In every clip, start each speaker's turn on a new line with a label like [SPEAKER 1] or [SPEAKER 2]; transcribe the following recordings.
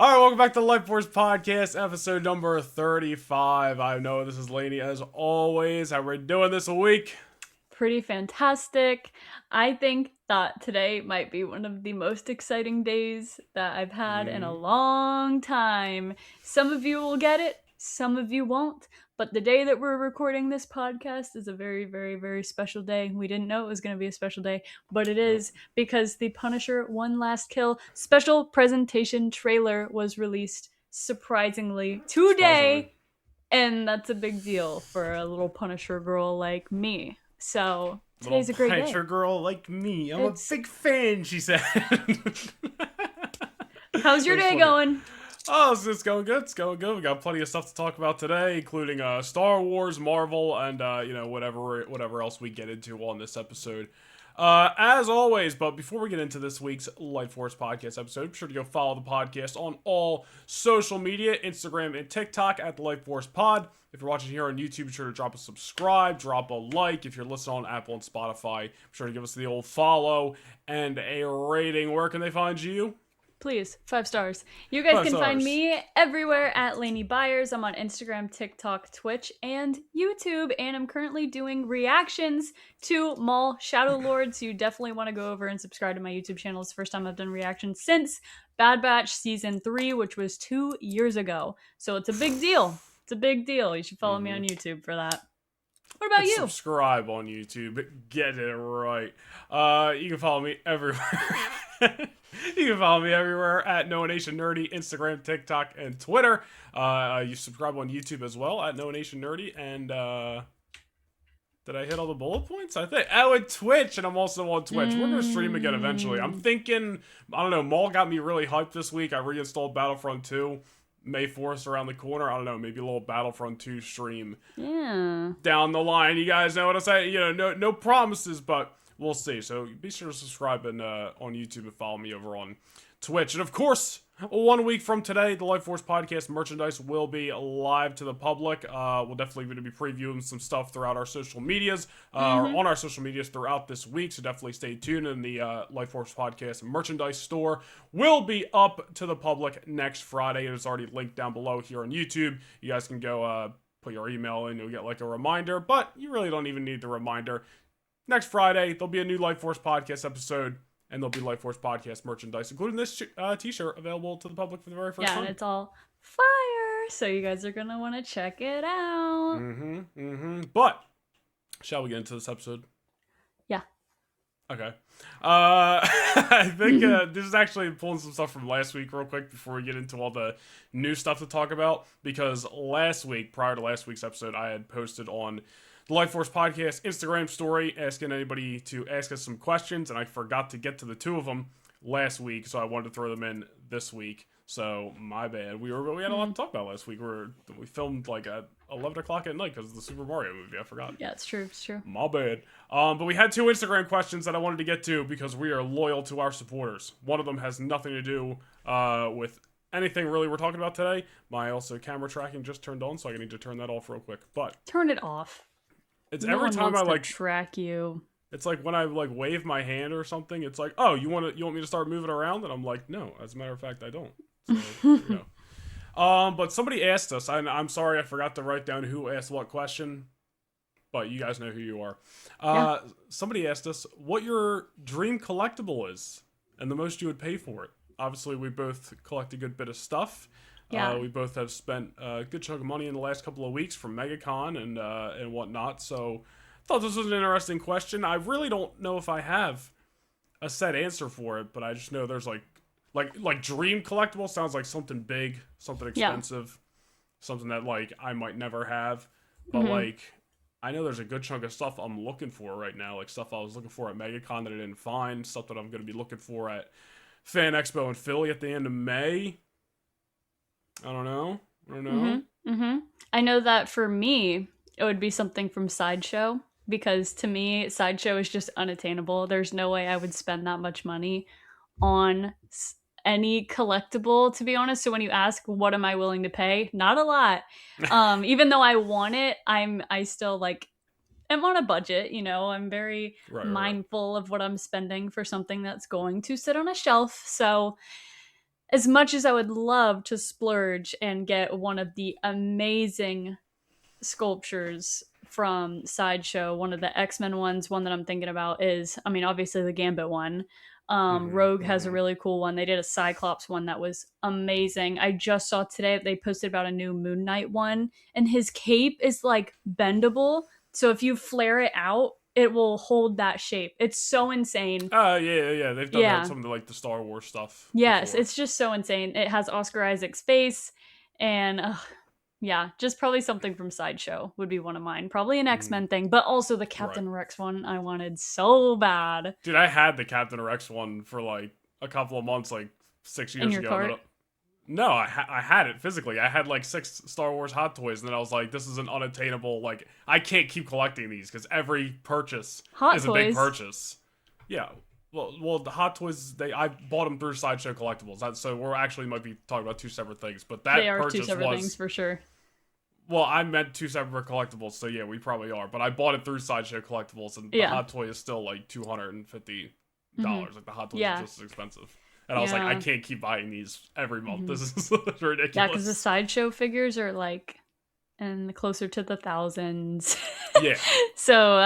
[SPEAKER 1] All right, welcome back to the Lightforce Podcast, episode number 35. I know this is Laney as always. How we're doing this week?
[SPEAKER 2] Pretty fantastic. I think that today might be one of the most exciting days that I've had in a long time. Some of you will get it, some of you won't. But the day that we're recording this podcast is a very, very, very special day. We didn't know it was going to be a special day, but it is because the Punisher One Last Kill special presentation trailer was released surprisingly today. And that's a big deal for a little Punisher girl like me. So today's a great day.
[SPEAKER 1] Punisher girl like me. I'm a big fan, she said.
[SPEAKER 2] How's your day going?
[SPEAKER 1] Oh, it's going good. It's going good. We got plenty of stuff to talk about today, including Star Wars, Marvel, and whatever else we get into on this episode. As always, but before we get into this week's Lightforce Podcast episode, be sure to go follow the podcast on all social media, Instagram and TikTok at the Lightforce Pod. If you're watching here on YouTube, be sure to drop a subscribe, drop a like. If you're listening on Apple and Spotify, be sure to give us the old follow and a rating. Where can they find you?
[SPEAKER 2] Please, 5 stars. You guys can find me everywhere at Laney Byers. I'm on Instagram, TikTok, Twitch, and YouTube, and I'm currently doing reactions to Maul Shadow Lord, so you definitely want to go over and subscribe to my YouTube channel. It's the first time I've done reactions since Bad Batch Season 3, which was 2 years ago. So it's a big deal. It's a big deal. You should follow me on YouTube for that. What about you?
[SPEAKER 1] Subscribe on YouTube. Get it right. You can follow me everywhere. You can follow me everywhere at Noah Nation Nerdy, Instagram, TikTok, and Twitter. You subscribe on YouTube as well at Noah Nation Nerdy. And did I hit all the bullet points? I think. Oh, and Twitch, and I'm also on Twitch. We're gonna stream again eventually. I'm thinking. I don't know. Maul got me really hyped this week. I reinstalled Battlefront 2. May 4th around the corner. I don't know, maybe a little Battlefront 2 stream.
[SPEAKER 2] Yeah.
[SPEAKER 1] Down the line. You guys know what I'm saying? You know, no promises, but we'll see. So be sure to subscribe and on YouTube and follow me over on Twitch. And of course, 1 week from today, the Lightforce Podcast merchandise will be live to the public. We'll definitely going to be previewing some stuff throughout our social medias, or on our social medias throughout this week. So definitely stay tuned. And the Lightforce Podcast merchandise store will be up to the public next Friday. It's already linked down below here on YouTube. You guys can go put your email in. You'll get like a reminder, but you really don't even need the reminder. Next Friday, there'll be a new Lightforce Podcast episode. And there'll be Lightforce Podcast merchandise, including this t-shirt, available to the public for the very first time.
[SPEAKER 2] Yeah, and it's all fire, so you guys are going to want to check it out.
[SPEAKER 1] But, shall we get into this episode?
[SPEAKER 2] Yeah.
[SPEAKER 1] Okay. I think this is actually pulling some stuff from last week real quick before we get into all the new stuff to talk about. Because last week, prior to last week's episode, I had posted on the Lightforce Podcast Instagram story asking anybody to ask us some questions, and I forgot to get to the 2 of them last week, so I wanted to throw them in this week. So my bad. We had a lot to talk about last week. We filmed like at 11 o'clock at night because of the Super Mario movie. I forgot.
[SPEAKER 2] Yeah, it's true. It's true.
[SPEAKER 1] My bad. But we had 2 Instagram questions that I wanted to get to because we are loyal to our supporters. One of them has nothing to do with anything really we're talking about today. My also camera tracking just turned on, so I need to turn that off real quick. But
[SPEAKER 2] turn it off.
[SPEAKER 1] It's no every time I like
[SPEAKER 2] track you.
[SPEAKER 1] It's like when I like wave my hand or something. It's like, oh, you want me to start moving around? And I'm like, no. As a matter of fact, I don't. So, there you go. But somebody asked us, and I'm sorry I forgot to write down who asked what question, but you guys know who you are. Somebody asked us what your dream collectible is and the most you would pay for it. Obviously, we both collect a good bit of stuff. Yeah. We both have spent a good chunk of money in the last couple of weeks from MegaCon and whatnot. So I thought this was an interesting question. I really don't know if I have a set answer for it, but I just know there's like dream collectible sounds like something big, something expensive, something that like I might never have. But like I know there's a good chunk of stuff I'm looking for right now, like stuff I was looking for at MegaCon that I didn't find, stuff that I'm going to be looking for at Fan Expo in Philly at the end of May. I don't know.
[SPEAKER 2] I know that for me, it would be something from Sideshow, because to me, Sideshow is just unattainable. There's no way I would spend that much money on any collectible, to be honest. So when you ask, what am I willing to pay? Not a lot. Even though I want it, I still like am on a budget, you know. I'm very mindful of what I'm spending for something that's going to sit on a shelf. So as much as I would love to splurge and get one of the amazing sculptures from Sideshow, one of the X-Men ones, one that I'm thinking about is, I mean, obviously the Gambit one. Rogue has a really cool one. They did a Cyclops one that was amazing. I just saw today that they posted about a new Moon Knight one, and his cape is like bendable. So if you flare it out, it will hold that shape. It's so insane.
[SPEAKER 1] Yeah. They've done that in
[SPEAKER 2] Yeah.
[SPEAKER 1] some of the, like, the Star Wars stuff
[SPEAKER 2] Yes,
[SPEAKER 1] before.
[SPEAKER 2] it's just so insane. It has Oscar Isaac's face, and yeah, just probably something from Sideshow would be one of mine. Probably an X-Men thing, but also the
[SPEAKER 1] Right.
[SPEAKER 2] Captain Rex one I wanted so bad.
[SPEAKER 1] Dude, I had the Captain Rex one for like a couple of months, like 6
[SPEAKER 2] In
[SPEAKER 1] years
[SPEAKER 2] your
[SPEAKER 1] ago. And
[SPEAKER 2] cart?
[SPEAKER 1] then, no, I had it physically. I had like 6 Star Wars Hot Toys, and then I was like, this is an unattainable. Like, I can't keep collecting these because every purchase
[SPEAKER 2] Hot
[SPEAKER 1] is a big
[SPEAKER 2] Toys?
[SPEAKER 1] purchase. Yeah. Well, the Hot Toys, I bought them through Sideshow Collectibles. So we're actually might be talking about 2 separate things, but that
[SPEAKER 2] They are two
[SPEAKER 1] purchase
[SPEAKER 2] separate
[SPEAKER 1] was.
[SPEAKER 2] things for sure.
[SPEAKER 1] Well, I meant 2 separate collectibles, so yeah, we probably are. But I bought it through Sideshow Collectibles, and the
[SPEAKER 2] Yeah.
[SPEAKER 1] Hot Toy is still like $250. Like, the Hot Toys
[SPEAKER 2] Yeah.
[SPEAKER 1] is just as expensive. And I was like, I
[SPEAKER 2] Yeah.
[SPEAKER 1] can't keep buying these every month. This is ridiculous.
[SPEAKER 2] Yeah, because the Sideshow figures are like and closer to the thousands.
[SPEAKER 1] Yeah.
[SPEAKER 2] So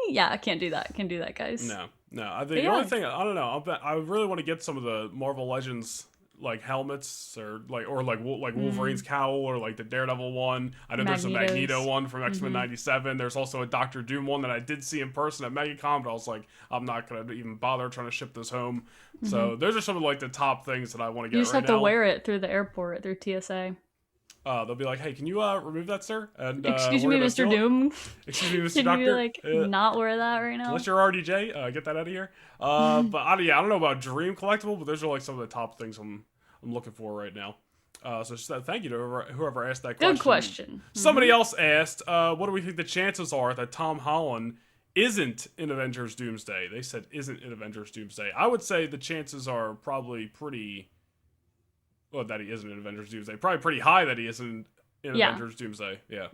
[SPEAKER 2] yeah, I can't do that. Can't do that, guys.
[SPEAKER 1] No. I think
[SPEAKER 2] But
[SPEAKER 1] the
[SPEAKER 2] yeah.
[SPEAKER 1] only thing, I don't know. I really want to get some of the Marvel Legends like helmets or like Wolverine's cowl or like the Daredevil one. I know there's a
[SPEAKER 2] Magnetos.
[SPEAKER 1] Magneto one from X-Men '97. There's also a Doctor Doom one that I did see in person at MegaCon, but I was like, I'm not gonna even bother trying to ship this home. So those are some of like the top things that I want to get.
[SPEAKER 2] You just
[SPEAKER 1] right
[SPEAKER 2] have to
[SPEAKER 1] now.
[SPEAKER 2] wear it through the airport, through TSA.
[SPEAKER 1] They'll be like, hey, can you remove that, sir? And
[SPEAKER 2] Excuse
[SPEAKER 1] we're
[SPEAKER 2] me,
[SPEAKER 1] gonna
[SPEAKER 2] Mr.
[SPEAKER 1] seal it.
[SPEAKER 2] Doom.
[SPEAKER 1] Excuse me, Mr.
[SPEAKER 2] Can
[SPEAKER 1] Doctor.
[SPEAKER 2] you like not wear that right now?
[SPEAKER 1] Unless you're RDJ, get that out of here. But I don't know about Dream Collectible, but those are like some of the top things I'm looking for right now. So just, thank you to whoever asked that question.
[SPEAKER 2] Good question.
[SPEAKER 1] Somebody else asked, what do we think the chances are that Tom Holland isn't in Avengers Doomsday? They said isn't in Avengers Doomsday. I would say the chances are probably pretty. Well, that he isn't in Avengers Doomsday. Probably pretty high that he isn't in Avengers Doomsday. Yeah.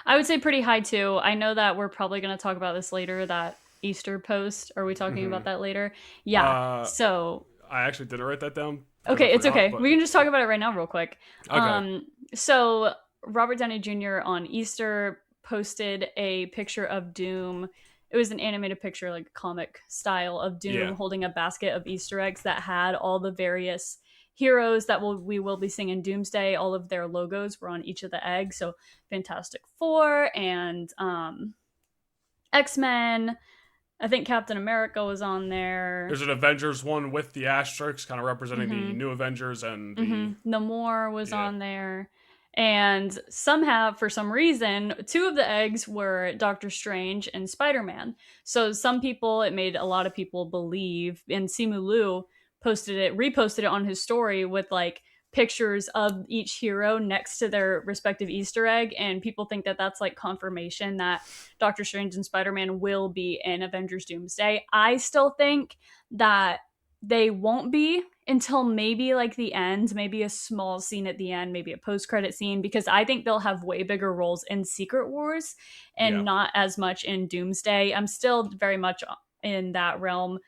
[SPEAKER 2] I would say pretty high too. I know that we're probably going to talk about this later. That Easter post. Are we talking about that later? Yeah. So
[SPEAKER 1] I actually didn't write that down.
[SPEAKER 2] okay, it's okay.
[SPEAKER 1] But...
[SPEAKER 2] We can just talk about it right now, real quick.
[SPEAKER 1] Okay.
[SPEAKER 2] So Robert Downey Jr. on Easter posted a picture of Doom. It was an animated picture, like comic style of Doom holding a basket of Easter eggs that had all the various heroes that we will be seeing in Doomsday. All of their logos were on each of the eggs. So Fantastic Four and X-Men. I think Captain America was on there.
[SPEAKER 1] There's an Avengers one with the asterisks, kind of representing the new Avengers, and the
[SPEAKER 2] Namor was on there. And somehow, for some reason, 2 of the eggs were Doctor Strange and Spider-Man. So some people, it made a lot of people believe, and Simu Liu reposted it on his story with like pictures of each hero next to their respective Easter egg, and people think that that's like confirmation that Doctor Strange and Spider-Man will be in Avengers Doomsday. I still think that they won't be until maybe like the end, maybe a small scene at the end, maybe a post-credit scene, because I think they'll have way bigger roles in Secret Wars and not as much in Doomsday. I'm still very much in that realm.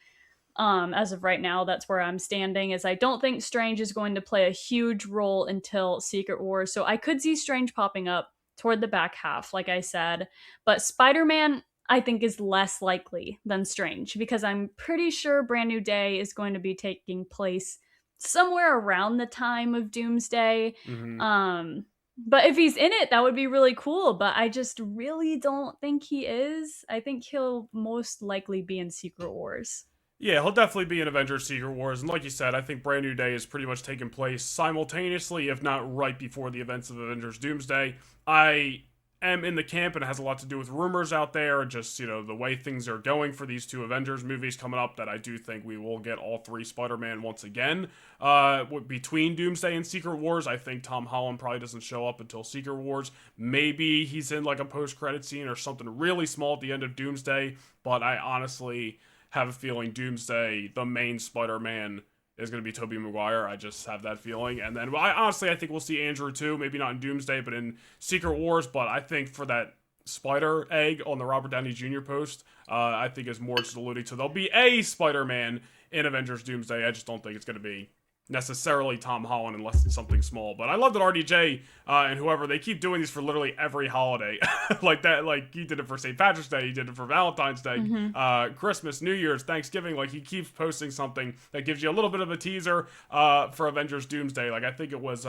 [SPEAKER 2] As of right now, that's where I'm standing, is I don't think Strange is going to play a huge role until Secret Wars. So I could see Strange popping up toward the back half, like I said. But Spider-Man, I think, is less likely than Strange, because I'm pretty sure Brand New Day is going to be taking place somewhere around the time of Doomsday. But if he's in it, that would be really cool. But I just really don't think he is. I think he'll most likely be in Secret Wars.
[SPEAKER 1] Yeah, he'll definitely be in Avengers Secret Wars, and like you said, I think Brand New Day is pretty much taking place simultaneously, if not right before the events of Avengers Doomsday. I am in the camp, and it has a lot to do with rumors out there, just, the way things are going for these 2 Avengers movies coming up, that I do think we will get all 3 Spider-Man once again. Between Doomsday and Secret Wars, I think Tom Holland probably doesn't show up until Secret Wars. Maybe he's in like a post-credit scene or something really small at the end of Doomsday, but I honestly have a feeling Doomsday, the main Spider-Man, is going to be Tobey Maguire. I just have that feeling. And then, I think we'll see Andrew too. Maybe not in Doomsday, but in Secret Wars. But I think for that Spider egg on the Robert Downey Jr. post, I think is more just alluding to there'll be a Spider-Man in Avengers Doomsday. I just don't think it's going to be necessarily Tom Holland unless it's something small. But I love that RDJ and whoever, they keep doing these for literally every holiday. Like that, like he did it for St. Patrick's Day, he did it for Valentine's Day, Christmas, New Year's, Thanksgiving. Like he keeps posting something that gives you a little bit of a teaser for Avengers Doomsday. Like I think it was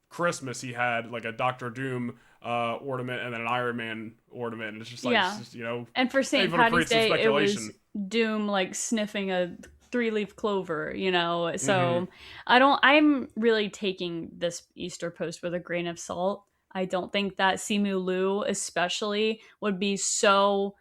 [SPEAKER 1] Christmas, he had like a Doctor Doom ornament and then an Iron Man ornament. And it's just like,
[SPEAKER 2] Yeah.
[SPEAKER 1] it's just, you know,
[SPEAKER 2] And for St.
[SPEAKER 1] able to
[SPEAKER 2] Patty's
[SPEAKER 1] create some
[SPEAKER 2] Day, it
[SPEAKER 1] speculation.
[SPEAKER 2] was Doom like sniffing a 3-leaf clover, you know? So
[SPEAKER 1] Mm-hmm.
[SPEAKER 2] I'm really taking this Easter post with a grain of salt. I don't think that Simu Liu especially would be so,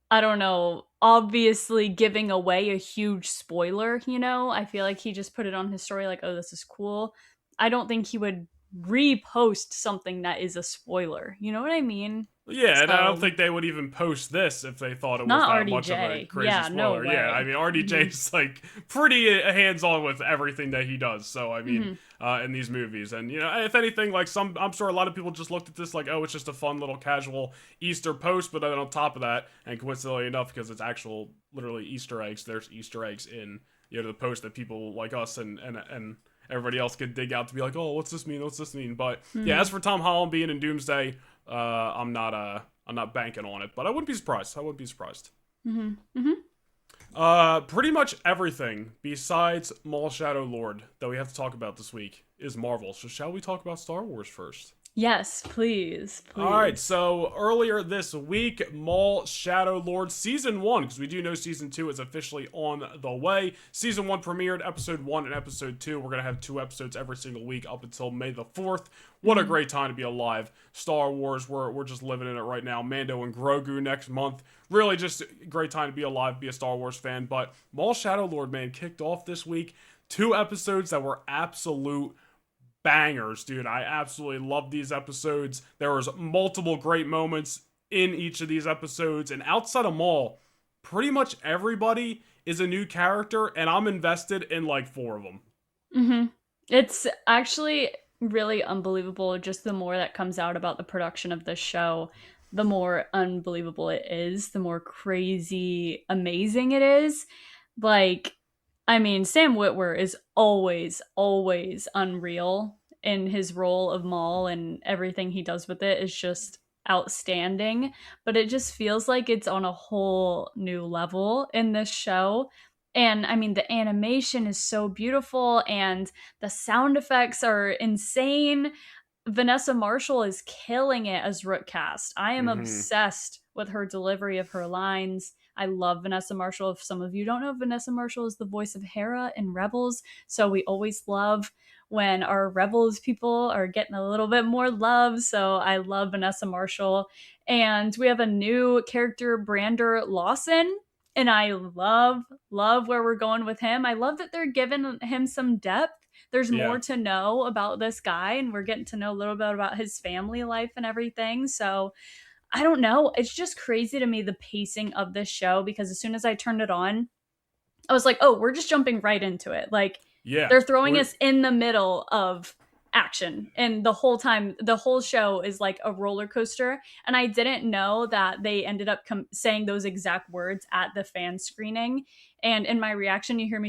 [SPEAKER 2] I don't know, obviously giving away a huge spoiler, you know? I feel like he just put it on his story like, oh, this is cool. I don't think he would repost something that is a spoiler. You know what I mean?
[SPEAKER 1] Yeah, and I don't
[SPEAKER 2] So,
[SPEAKER 1] think they would even post this if they thought it was
[SPEAKER 2] not
[SPEAKER 1] that much of a
[SPEAKER 2] RDJ.
[SPEAKER 1] crazy
[SPEAKER 2] Yeah, no
[SPEAKER 1] spoiler. Yeah, I
[SPEAKER 2] way.
[SPEAKER 1] mean, RDJ's like pretty hands-on with everything that he does. So I mean, in these movies, and you know, if anything, like I'm sure a lot of people just looked at this like, oh, it's just a fun little casual Easter post. But then on top of that, and coincidentally enough, because it's actual literally Easter eggs, there's Easter eggs in, you know, the post that people like us and everybody else could dig out to be like, oh, what's this mean? What's this mean? But yeah, as for Tom Holland being in Doomsday, I'm not banking on it, but I wouldn't be surprised. I wouldn't be surprised. Pretty much everything besides Maul Shadow Lord that we have to talk about this week is Marvel. So shall we talk about Star Wars first?
[SPEAKER 2] Yes, please,
[SPEAKER 1] All right,
[SPEAKER 2] please.
[SPEAKER 1] so earlier this week, Maul Shadow Lord Season 1, because we do know Season 2 is officially on the way. Season 1 premiered, Episode 1 and Episode 2. We're going to have 2 episodes every single week up until May the 4th. What a great time to be alive. Star Wars, we're just living in it right now. Mando and Grogu next month. Really just a great time to be alive, be a Star Wars fan. But Maul Shadow Lord, man, kicked off this week. 2 episodes that were absolute bangers, dude. I absolutely love these episodes. There was multiple great moments in each of these episodes, and outside of Maul, pretty much everybody is a new character, and I'm invested in like 4 of them.
[SPEAKER 2] It's actually really unbelievable. Just the more that comes out about the production of this show, the more unbelievable it is, the more crazy, amazing it is. Like, I mean, Sam Witwer is always, always unreal in his role of Maul, and everything he does with it is just outstanding. But it just feels like it's on a whole new level in this show. And I mean, the animation is so beautiful, and the sound effects are insane. Vanessa Marshall is killing it as Rookcast. I am
[SPEAKER 1] Mm-hmm.
[SPEAKER 2] obsessed with her delivery of her lines. I love Vanessa Marshall. If some of you don't know, Vanessa Marshall is the voice of Hera in Rebels. So we always love when our Rebels people are getting a little bit more love. So I love Vanessa Marshall. And we have a new character, Brander Lawson. And I love where we're going with him. I love that they're giving him some depth. There's
[SPEAKER 1] Yeah.
[SPEAKER 2] more to know about this guy, and we're getting to know a little bit about his family life and everything. So I don't know. It's just crazy to me, the pacing of this show, because as soon as I turned it on, I was like, oh, we're just jumping right into it. Like,
[SPEAKER 1] Yeah.
[SPEAKER 2] they're throwing
[SPEAKER 1] We're
[SPEAKER 2] us in the middle of action. And the whole time, the whole show is like a roller coaster. And I didn't know that they ended up saying those exact words at the fan screening. And in my reaction, you hear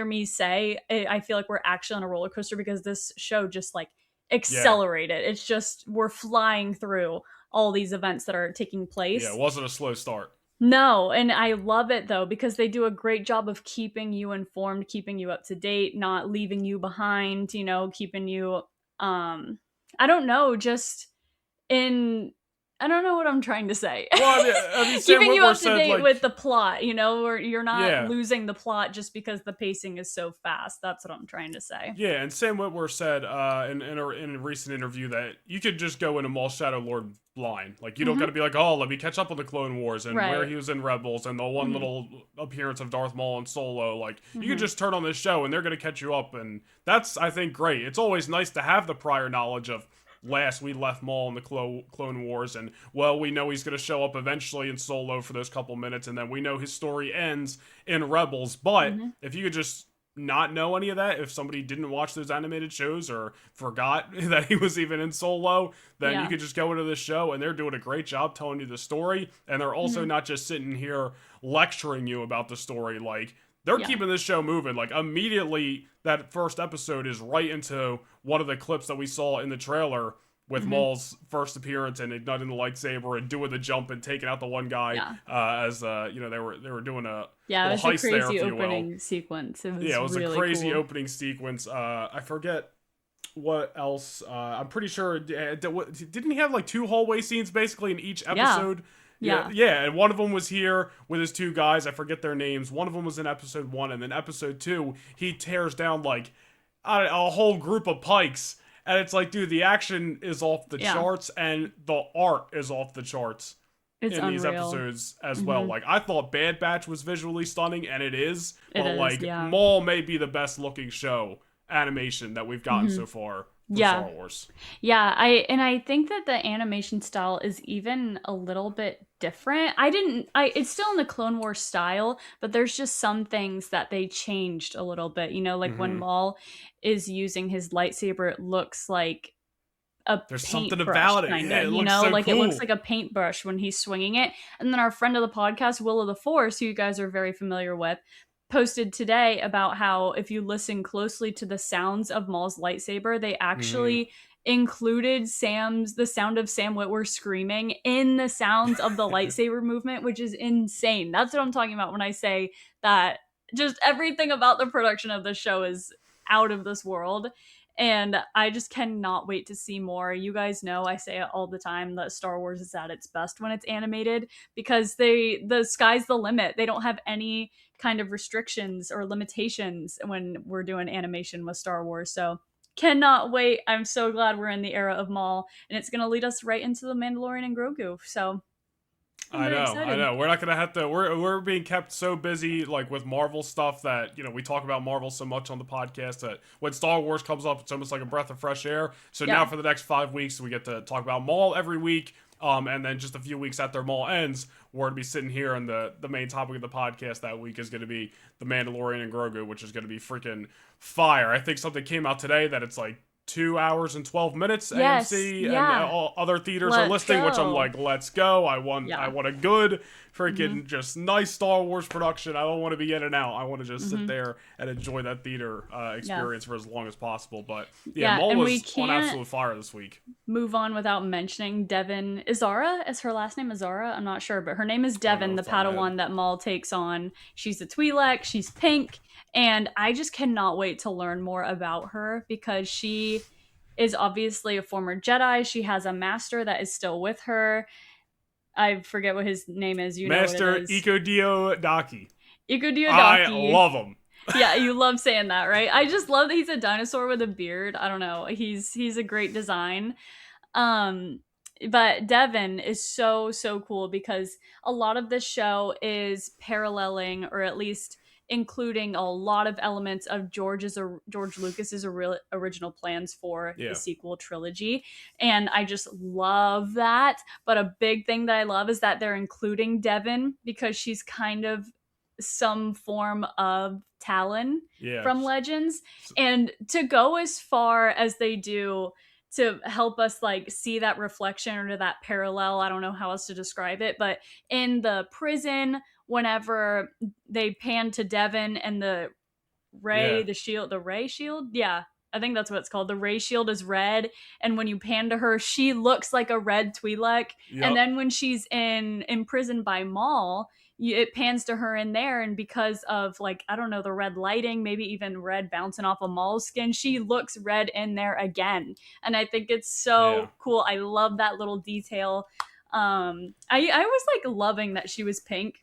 [SPEAKER 2] me say, I feel like we're actually on a roller coaster, because this show just like
[SPEAKER 1] yeah.
[SPEAKER 2] accelerated. It's just, we're flying through all these events that are taking
[SPEAKER 1] Yeah, it
[SPEAKER 2] place.
[SPEAKER 1] wasn't a slow start.
[SPEAKER 2] No, and I love it though, because they do a great job of keeping you informed, keeping you up to date, not leaving you behind, you know, keeping you I don't know, just in I don't know what I'm trying to say.
[SPEAKER 1] Well, I mean Sam
[SPEAKER 2] Keeping you
[SPEAKER 1] Witwer
[SPEAKER 2] up to
[SPEAKER 1] said
[SPEAKER 2] date with
[SPEAKER 1] like,
[SPEAKER 2] the plot, you know, where you're not
[SPEAKER 1] yeah.
[SPEAKER 2] losing the plot just because the pacing is so fast. That's what I'm trying to say.
[SPEAKER 1] Yeah, and Sam Witwer said in a recent interview that you could just go into Maul Shadow Lord blind. Like, you don't got to
[SPEAKER 2] Mhm.
[SPEAKER 1] be like, oh, let me catch up on the Clone Wars and where
[SPEAKER 2] Right.
[SPEAKER 1] he was in Rebels and the one
[SPEAKER 2] Mhm.
[SPEAKER 1] little appearance of Darth Maul and Solo. Like, you could
[SPEAKER 2] Mhm.
[SPEAKER 1] just turn on this show and they're going to catch you up. And that's, I think, great. It's always nice to have the prior knowledge of, last we left Maul in the Clone Wars, and well, we know he's going to show up eventually in Solo for those couple minutes, and then we know his story ends in Rebels. But
[SPEAKER 2] Mhm.
[SPEAKER 1] if you could just not know any of that, if somebody didn't watch those animated shows or forgot that he was even in Solo, then you
[SPEAKER 2] Yeah.
[SPEAKER 1] could just go into this show and they're doing a great job telling you the story, and they're also
[SPEAKER 2] Mhm.
[SPEAKER 1] not just sitting here lecturing you about the story. Like, they're
[SPEAKER 2] Yeah.
[SPEAKER 1] keeping this show moving. Like, immediately, that first episode is right into one of the clips that we saw in the trailer with Maul's first appearance and igniting the lightsaber and doing the jump and taking out the one guy.
[SPEAKER 2] Yeah.
[SPEAKER 1] As you know, they were doing a
[SPEAKER 2] Yeah, it
[SPEAKER 1] little
[SPEAKER 2] was a
[SPEAKER 1] heist there,
[SPEAKER 2] crazy
[SPEAKER 1] if you will.
[SPEAKER 2] opening sequence. It was
[SPEAKER 1] Yeah, it was
[SPEAKER 2] really
[SPEAKER 1] a crazy
[SPEAKER 2] cool.
[SPEAKER 1] opening sequence. I forget what else. I'm pretty sure. Didn't he have like 2 hallway scenes basically in each episode?
[SPEAKER 2] Yeah.
[SPEAKER 1] Yeah, and one of them was here with his 2 guys. I forget their names. One of them was in episode 1, and then episode 2, he tears down like a whole group of pikes. And it's like, dude, the action is off the charts, and the art is off the charts
[SPEAKER 2] It's
[SPEAKER 1] in these
[SPEAKER 2] unreal.
[SPEAKER 1] episodes as well. Like, I thought Bad Batch was visually stunning, and it is.
[SPEAKER 2] It
[SPEAKER 1] But
[SPEAKER 2] is,
[SPEAKER 1] like,
[SPEAKER 2] yeah.
[SPEAKER 1] Maul may be the best looking show animation that we've gotten so far for Star Wars.
[SPEAKER 2] Yeah, I think that the animation style is even a little bit different. It's still in the Clone Wars style, but there's just some things that they changed a little bit. You know, like when Maul is using his lightsaber, it looks like a
[SPEAKER 1] There's something
[SPEAKER 2] paintbrush,
[SPEAKER 1] about it.
[SPEAKER 2] kind
[SPEAKER 1] Yeah,
[SPEAKER 2] of,
[SPEAKER 1] it
[SPEAKER 2] you
[SPEAKER 1] looks
[SPEAKER 2] know,
[SPEAKER 1] so
[SPEAKER 2] like
[SPEAKER 1] cool.
[SPEAKER 2] it looks like a paintbrush when he's swinging it. And then our friend of the podcast, Will of the Force, who you guys are very familiar with, posted today about how if you listen closely to the sounds of Maul's lightsaber, they actually included the sound of Sam Witwer screaming in the sounds of the lightsaber movement, which is insane. That's what I'm talking about when I say that just everything about the production of the show is out of this world. And I just cannot wait to see more. You guys know I say it all the time that Star Wars is at its best when it's animated, because the sky's the limit. They don't have any kind of restrictions or limitations when we're doing animation with Star Wars. So cannot wait. I'm so glad we're in the era of Maul, and it's going to lead us right into the Mandalorian and Grogu. So I'm very excited.
[SPEAKER 1] I know. We're not gonna have to. We're being kept so busy, like with Marvel stuff, that we talk about Marvel so much on the podcast that when Star Wars comes up, it's almost like a breath of fresh air. So now for the next 5 weeks, we get to talk about Maul every week. And then just a few weeks after Maul ends, we're gonna be sitting here, and the main topic of the podcast that week is gonna be the Mandalorian and Grogu, which is gonna be freaking fire. I think something came out today that it's like 2 hours and 12 minutes. AMC and all other theaters are listing, which I'm like, let's go. I want a good freaking just nice Star Wars production. I don't want to be in and out. I want to just sit there and enjoy that theater experience for as long as possible. But Maul was on absolute fire this week.
[SPEAKER 2] Move on without mentioning Devin Izara. Is her last name Izara? I'm not sure, but her name is Devin, the Padawan that Maul takes on. She's a Twi'lek. She's pink. And I just cannot wait to learn more about her, because she is obviously a former Jedi. She has a master that is still with her. I forget what his name is. You
[SPEAKER 1] Master
[SPEAKER 2] know what it is.
[SPEAKER 1] Iko Diodaki.
[SPEAKER 2] Iko Diodaki.
[SPEAKER 1] I love him.
[SPEAKER 2] Yeah, you love saying that, right? I just love that he's a dinosaur with a beard. I don't know. He's a great design. But Devin is so cool, because a lot of this show is paralleling, or at least including a lot of elements of George Lucas's original plans for the sequel trilogy. And I just love that. But a big thing that I love is that they're including Devin, because she's kind of some form of Talon from Legends. And to go as far as they do to help us like see that reflection or that parallel, I don't know how else to describe it, but in the prison, whenever they pan to Devin and the ray shield, yeah, I think that's what it's called. The ray shield is red, and when you pan to her, she looks like a red Twi'lek. And then when she's imprisoned by Maul, it pans to her in there, and because of like, I don't know, the red lighting, maybe even red bouncing off of Maul's skin, she looks red in there again. And I think it's so cool. I love that little detail. I was like loving that she was pink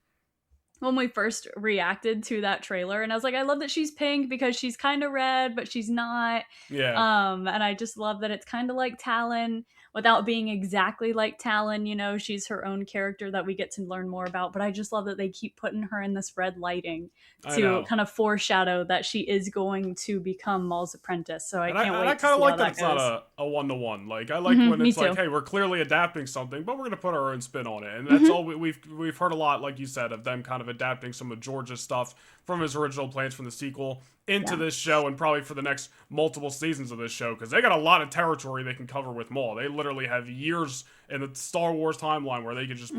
[SPEAKER 2] when we first reacted to that trailer, and I was like, I love that she's pink, because she's kind of red, but she's not. And I just love that it's kind of like Talon without being exactly like Talon. You know, she's her own character that we get to learn more about, but I just love that they keep putting her in this red lighting to kind of foreshadow that she is going to become Maul's apprentice. So I can't wait to see how that goes. I kind of like that it's not a one-to-one. Like, I like when it's like, hey, we're clearly adapting something, but we're going to put our own spin on it. And that's all we've heard a lot, like you said, of them kind of adapting some of George's stuff from his original plans from the sequel into this show, and probably for the next multiple seasons of this show, because they got a lot of territory they can cover with Maul. They literally have years in the Star Wars timeline where they could just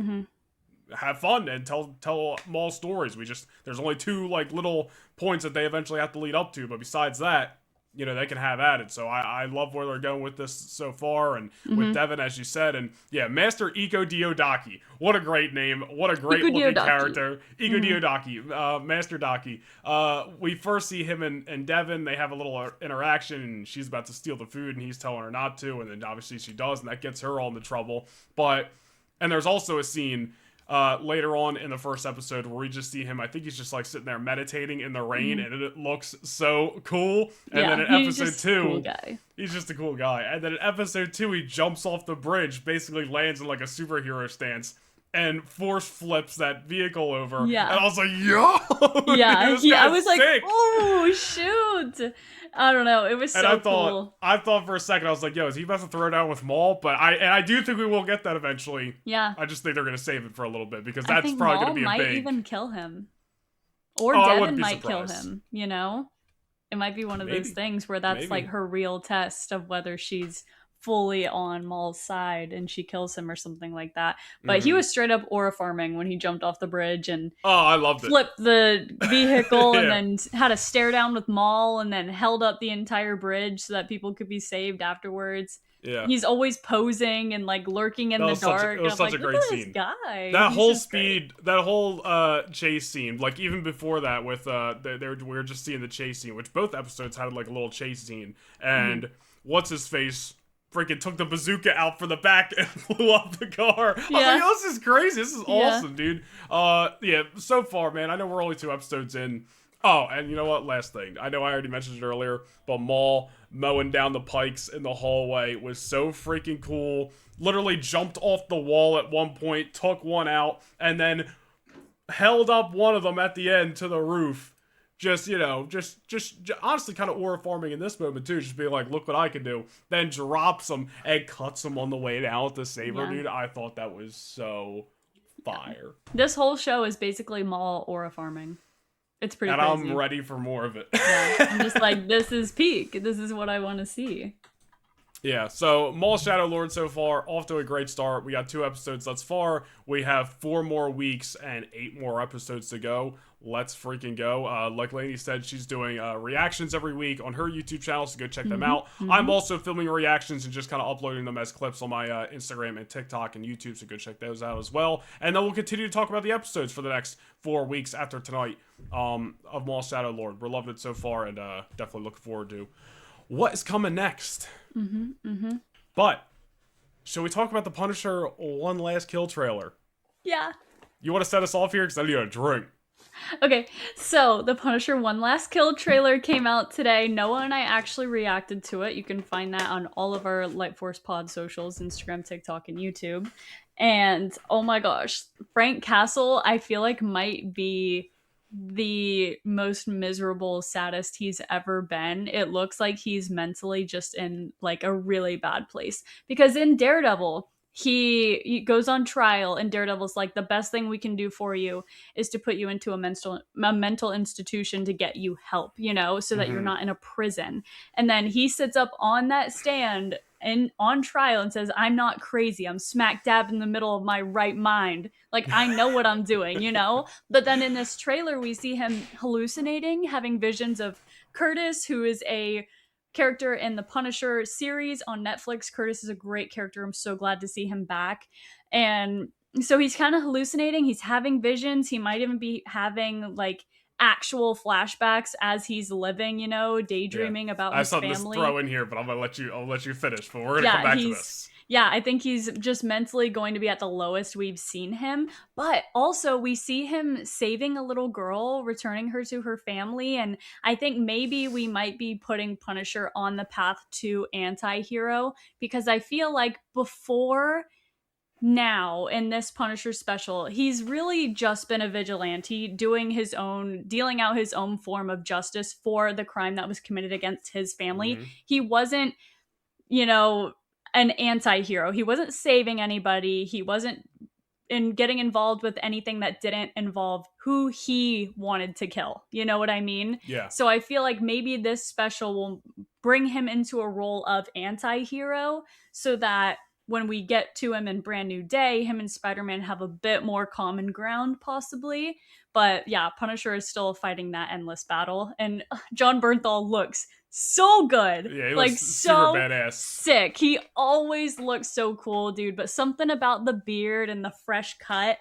[SPEAKER 1] have fun and tell Maul stories. There's only two like little points that they eventually have to lead up to, but besides that, they can have at it. So I love where they're going with this so far, and with Devin, as you said, and yeah, Master Iko Diodaki. What a great name. What a great looking character. Iko Diodaki, Master Daki. We first see him and Devin. They have a little interaction, and she's about to steal the food, and he's telling her not to, and then obviously she does, and that gets her all into trouble. And there's also a scene later on in the first episode where we just see him. I think he's just like sitting there meditating in the rain, and it looks so cool. And then in episode 2,
[SPEAKER 2] cool guy.
[SPEAKER 1] He's just a cool guy. And then in episode 2, he jumps off the bridge, basically lands in like a superhero stance, and force flips that vehicle over.
[SPEAKER 2] Yeah.
[SPEAKER 1] And I was like, yo!
[SPEAKER 2] Yeah,
[SPEAKER 1] dude,
[SPEAKER 2] I was
[SPEAKER 1] sick.
[SPEAKER 2] like, oh, shoot. I don't know. It was so cool.
[SPEAKER 1] I thought for a second, I was like, yo, is he about to throw down with Maul? But I do think we will get that eventually.
[SPEAKER 2] Yeah.
[SPEAKER 1] I just think they're going to save it for a little bit, because that's probably going to be a big...
[SPEAKER 2] might even kill him. Or Devin might kill him, It might be one of those things where that's like her real test of whether she's fully on Maul's side and she kills him or something like that. But he was straight up aura farming when he jumped off the bridge and
[SPEAKER 1] I loved
[SPEAKER 2] flipped the vehicle and then had a stare down with Maul and then held up the entire bridge so that people could be saved afterwards.
[SPEAKER 1] Yeah,
[SPEAKER 2] he's always posing and like lurking in the dark.
[SPEAKER 1] It was such a great scene.
[SPEAKER 2] Guy.
[SPEAKER 1] That whole speed, that whole chase scene, like even before that, with we were just seeing the chase scene, which both episodes had like a little chase scene, and what's his face freaking took the bazooka out for the back and blew up the car. I was like, oh, this is crazy. This is awesome, dude. So far, man, I know we're only 2 episodes in. Oh, and you know what? Last thing. I know I already mentioned it earlier, but Maul mowing down the pikes in the hallway was so freaking cool. Literally jumped off the wall at one point, took one out, and then held up one of them at the end to the roof. Just honestly kind of aura farming in this moment too. Just being like, look what I can do. Then drops him and cuts him on the way down with the saber, dude. I thought that was so fire.
[SPEAKER 2] This whole show is basically Maul aura farming. It's pretty crazy.
[SPEAKER 1] And I'm ready for more of it.
[SPEAKER 2] I'm just like, this is peak. This is what I want to see.
[SPEAKER 1] Yeah, so Maul Shadow Lord so far, off to a great start. We got 2 episodes thus far. We have 4 more weeks and 8 more episodes to go. Let's freaking go. Like Laney said, she's doing reactions every week on her YouTube channel, so go check them out. I'm also filming reactions and just kind of uploading them as clips on my Instagram and TikTok and YouTube, so go check those out as well. And then we'll continue to talk about the episodes for the next 4 weeks after tonight of Maul Shadow Lord. We're loving it so far, and definitely looking forward to what is coming next. But shall we talk about the Punisher One Last Kill trailer?
[SPEAKER 2] Yeah.
[SPEAKER 1] You want to set us off here? Because I need a drink.
[SPEAKER 2] Okay, so the Punisher One Last Kill trailer came out today. Noah and I actually reacted to it. You can find that on all of our Lightforce Pod socials, Instagram, TikTok, and YouTube. And oh my gosh, Frank Castle, I feel like might be the most miserable, saddest he's ever been. It looks like he's mentally just in like a really bad place. Because in Daredevil, he goes on trial and Daredevil's like, the best thing we can do for you is to put you into a mental institution to get you help, so that you're not in a prison. And then he sits up on that stand and on trial and says, I'm not crazy. I'm smack dab in the middle of my right mind. Like, I know what I'm doing, But then in this trailer, we see him hallucinating, having visions of Curtis, who is a character in the Punisher series on Netflix. Curtis is a great character. I'm so glad to see him back. And so he's kind of hallucinating. He's having visions. He might even be having like actual flashbacks as he's living, daydreaming about his family. I have something to
[SPEAKER 1] throw in here, but I'll let you finish. But we're gonna come back to this.
[SPEAKER 2] Yeah, I think he's just mentally going to be at the lowest we've seen him. But also we see him saving a little girl, returning her to her family. And I think maybe we might be putting Punisher on the path to anti-hero, because I feel like before now in this Punisher special, he's really just been a vigilante dealing out his own form of justice for the crime that was committed against his family. He wasn't, an anti-hero. He wasn't saving anybody. He wasn't getting involved with anything that didn't involve who he wanted to kill. You know what I mean?
[SPEAKER 1] Yeah.
[SPEAKER 2] So I feel like maybe this special will bring him into a role of anti-hero so that when we get to him in Brand New Day, him and Spider-Man have a bit more common ground, possibly. But yeah, Punisher is still fighting that endless battle. And John Bernthal looks so good.
[SPEAKER 1] Yeah, he
[SPEAKER 2] like,
[SPEAKER 1] looks
[SPEAKER 2] so
[SPEAKER 1] super badass.
[SPEAKER 2] sick. He always looks so cool, dude. But something about the beard and the fresh cut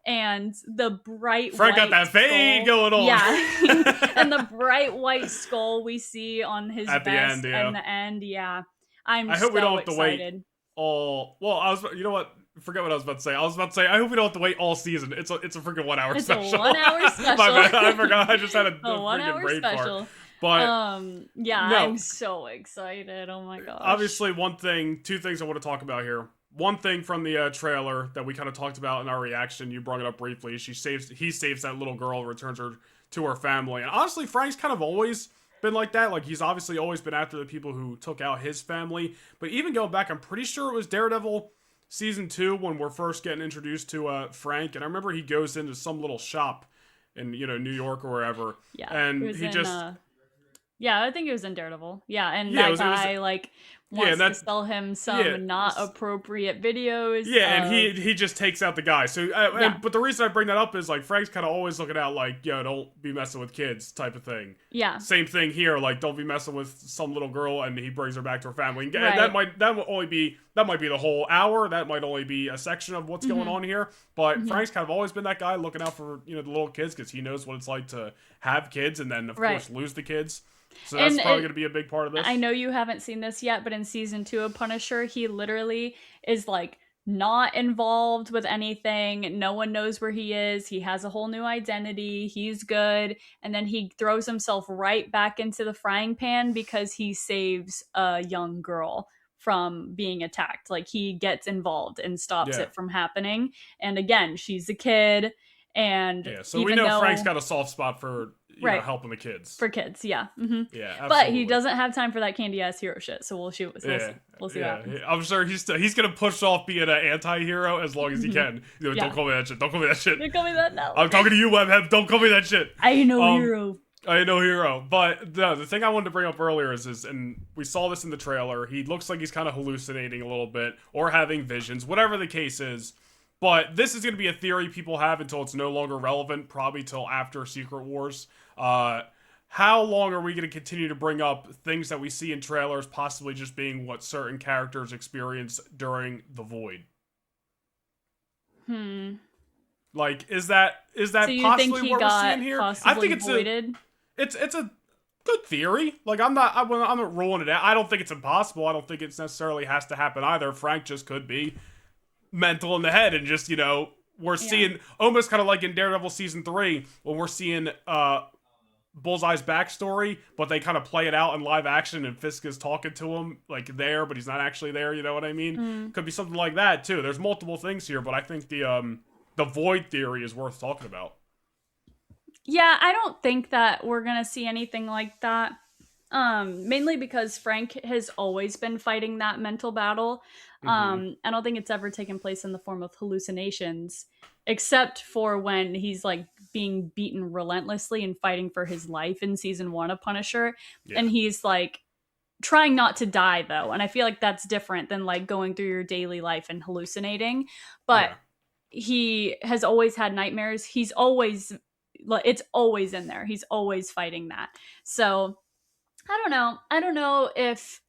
[SPEAKER 2] and the bright
[SPEAKER 1] Frank
[SPEAKER 2] white
[SPEAKER 1] got that fade going on.
[SPEAKER 2] Yeah. And the bright white skull we see on his
[SPEAKER 1] At the
[SPEAKER 2] vest
[SPEAKER 1] end, yeah.
[SPEAKER 2] and the end, yeah. I
[SPEAKER 1] hope we don't have
[SPEAKER 2] excited.
[SPEAKER 1] to wait all... Well, you know what? Forget what I was about to say. I was about to say, I hope we don't have to wait all season. It's a freaking 1 hour special.
[SPEAKER 2] It's a 1 hour special.
[SPEAKER 1] My bad. I forgot. I just had a
[SPEAKER 2] 1 hour
[SPEAKER 1] brain
[SPEAKER 2] special.
[SPEAKER 1] fart. But
[SPEAKER 2] yeah,
[SPEAKER 1] no.
[SPEAKER 2] I'm so excited. Oh my gosh.
[SPEAKER 1] Obviously, two things I want to talk about here. One thing from the trailer that we kind of talked about in our reaction, you brought it up briefly. He saves that little girl, returns her to her family. And honestly, Frank's kind of always been like that. Like, he's obviously always been after the people who took out his family. But even going back, I'm pretty sure it was Daredevil Season 2 when we're first getting introduced to Frank. And I remember he goes into some little shop in, New York or wherever.
[SPEAKER 2] Yeah.
[SPEAKER 1] And he just...
[SPEAKER 2] yeah, I think it was in Daredevil. Yeah, and that guy, wants to sell him some not appropriate videos.
[SPEAKER 1] Yeah, and he just takes out the guy. So, but the reason I bring that up is, like, Frank's kind of always looking out, like, don't be messing with kids type of thing.
[SPEAKER 2] Yeah.
[SPEAKER 1] Same thing here, like, don't be messing with some little girl, and he brings her back to her family. And
[SPEAKER 2] right.
[SPEAKER 1] that might be the whole hour. That might only be a section of what's going on here. But Frank's kind of always been that guy looking out for, the little kids, because he knows what it's like to have kids and then, of course, lose the kids. So that's probably going to be a big part of this.
[SPEAKER 2] I know you haven't seen this yet, but in season 2 of Punisher, he literally is like not involved with anything. No one knows where he is. He has a whole new identity. He's good. And then he throws himself right back into the frying pan because he saves a young girl from being attacked. Like, he gets involved and stops it from happening. And again, she's a kid. And
[SPEAKER 1] so we know Frank's got a soft spot for helping the kids.
[SPEAKER 2] For kids, yeah. Mm-hmm.
[SPEAKER 1] Yeah, absolutely.
[SPEAKER 2] But he doesn't have time for that candy ass hero shit, so we'll see what happens.
[SPEAKER 1] I'm sure he's gonna push off being an anti-hero as long as he can. Don't call me that shit. Don't call me that shit.
[SPEAKER 2] Don't call me that now.
[SPEAKER 1] I'm talking to you, Webhead. Don't call me that shit.
[SPEAKER 2] I know hero.
[SPEAKER 1] I know hero. But the thing I wanted to bring up earlier is, and we saw this in the trailer, he looks like he's kind of hallucinating a little bit or having visions, whatever the case is. But this is going to be a theory people have until it's no longer relevant, probably till after Secret Wars. How long are we going to continue to bring up things that we see in trailers possibly just being what certain characters experience during the Void? Like, is that
[SPEAKER 2] so
[SPEAKER 1] possibly what we're seeing here? I think it's
[SPEAKER 2] voided?
[SPEAKER 1] It's a good theory. Like, I'm not ruling it out. I don't think it's impossible. I don't think it necessarily has to happen either. Frank just could be mental in the head and just, we're seeing almost kind of like in Daredevil season 3 when we're seeing Bullseye's backstory, but they kind of play it out in live action and Fisk is talking to him like there, but he's not actually there. You know what I mean? Could be something like that too. There's multiple things here, but I think the Void theory is worth talking about. Yeah,
[SPEAKER 2] I don't think that we're gonna see anything like that. Mainly because Frank has always been fighting that mental battle. I don't think it's ever taken place in the form of hallucinations, except for when he's like being beaten relentlessly and fighting for his life in season 1 of Punisher. Yeah. And he's like trying not to die though. And I feel like that's different than like going through your daily life and hallucinating. But he has always had nightmares. It's always in there. He's always fighting that. So I don't know if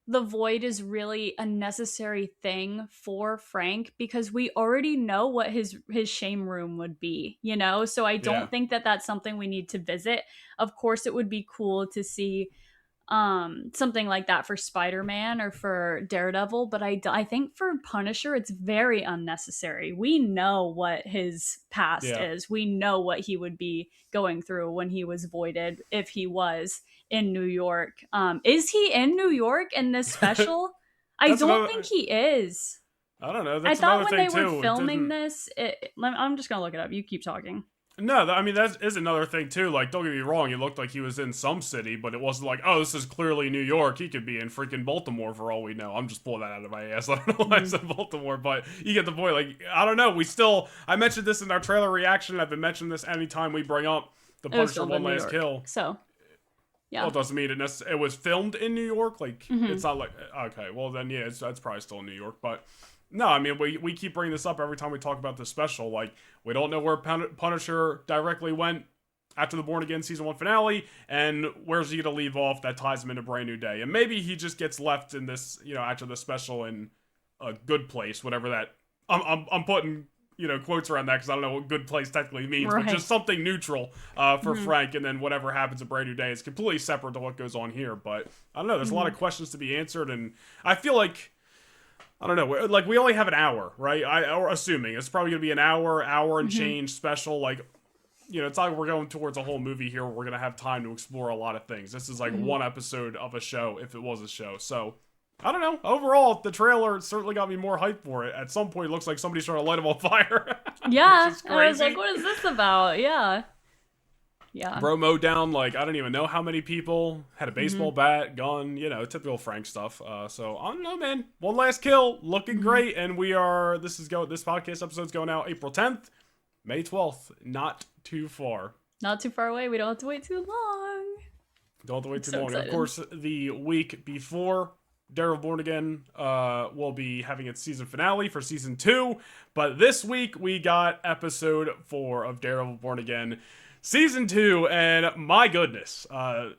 [SPEAKER 2] the Void is really a necessary thing for Frank because we already know what his shame room would be, So I don't think that that's something we need to visit. Of course, it would be cool to see something like that for Spider-Man or for Daredevil, but I think for Punisher it's very unnecessary. We know what his past is. We know what he would be going through when he was voided if he was in New York. Is he in New York in this special? I don't think he is.
[SPEAKER 1] I don't know.
[SPEAKER 2] I thought when they were filming this, I'm just gonna look it up. You keep talking.
[SPEAKER 1] No, I mean, that is another thing, too. Like, don't get me wrong, he looked like he was in some city, but it wasn't like, oh, this is clearly New York. He could be in freaking Baltimore for all we know. I'm just pulling that out of my ass. I don't know why I said Baltimore, but you get the point. Like, I don't know. I mentioned this in our trailer reaction. I've been mentioning this anytime we bring up the Punisher One Last Kill.
[SPEAKER 2] So,
[SPEAKER 1] Well, it doesn't mean it was filmed in New York. Like,
[SPEAKER 2] Mm-hmm.
[SPEAKER 1] it's not like, okay, well then, yeah, that's probably still in New York. But no, I mean, we keep bringing this up every time we talk about this special. Like, we don't know where Punisher directly went after the Born Again season 1 finale, and where's he gonna leave off that ties him into Brand New Day. And maybe he just gets left in this, after the special in a good place, whatever that. I'm putting quotes around that because I don't know what good place technically means,
[SPEAKER 2] right.
[SPEAKER 1] but just something neutral for Frank, and then whatever happens in Brand New Day is completely separate to what goes on here. But I don't know, there's a lot of questions to be answered, and I feel like, I don't know, like we only have an hour, right? Or assuming it's probably gonna be an hour and change special. Like, it's not like we're going towards a whole movie here where we're gonna have time to explore a lot of things. This is like one episode of a show, if it was a show. So I don't know. Overall, the trailer certainly got me more hyped for it. At some point, it looks like somebody's trying to light him on fire.
[SPEAKER 2] Yeah, I was like, what is this about? Yeah.
[SPEAKER 1] Bro mowed down, like, I don't even know how many people, had a baseball bat, gun, typical Frank stuff. So I don't know, man. One last kill, looking great, and this podcast episode's going out April 10th, May 12th. Not too far.
[SPEAKER 2] Not too far away. We don't have to wait too long.
[SPEAKER 1] Don't have to wait too long. Excited. Of course, the week before Daredevil Born Again will be having its season finale for season 2, but this week we got episode 4 of Daredevil Born Again season 2, and my goodness,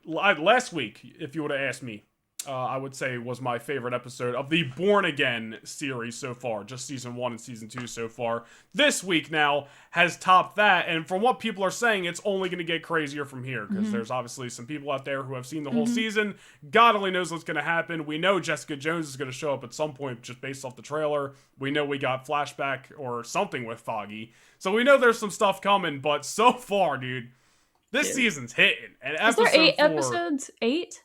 [SPEAKER 1] last week, if you would have asked me, I would say was my favorite episode of the Born Again series so far, just season 1 and season 2 so far. This week now has topped that, and from what people are saying, it's only going to get crazier from here, because there's obviously some people out there who have seen the whole season. God only knows what's going to happen. We know Jessica Jones is going to show up at some point just based off the trailer. We know we got flashback or something with Foggy. So we know there's some stuff coming, but so far, dude, this season's hitting. And
[SPEAKER 2] is there 8 episodes? 8?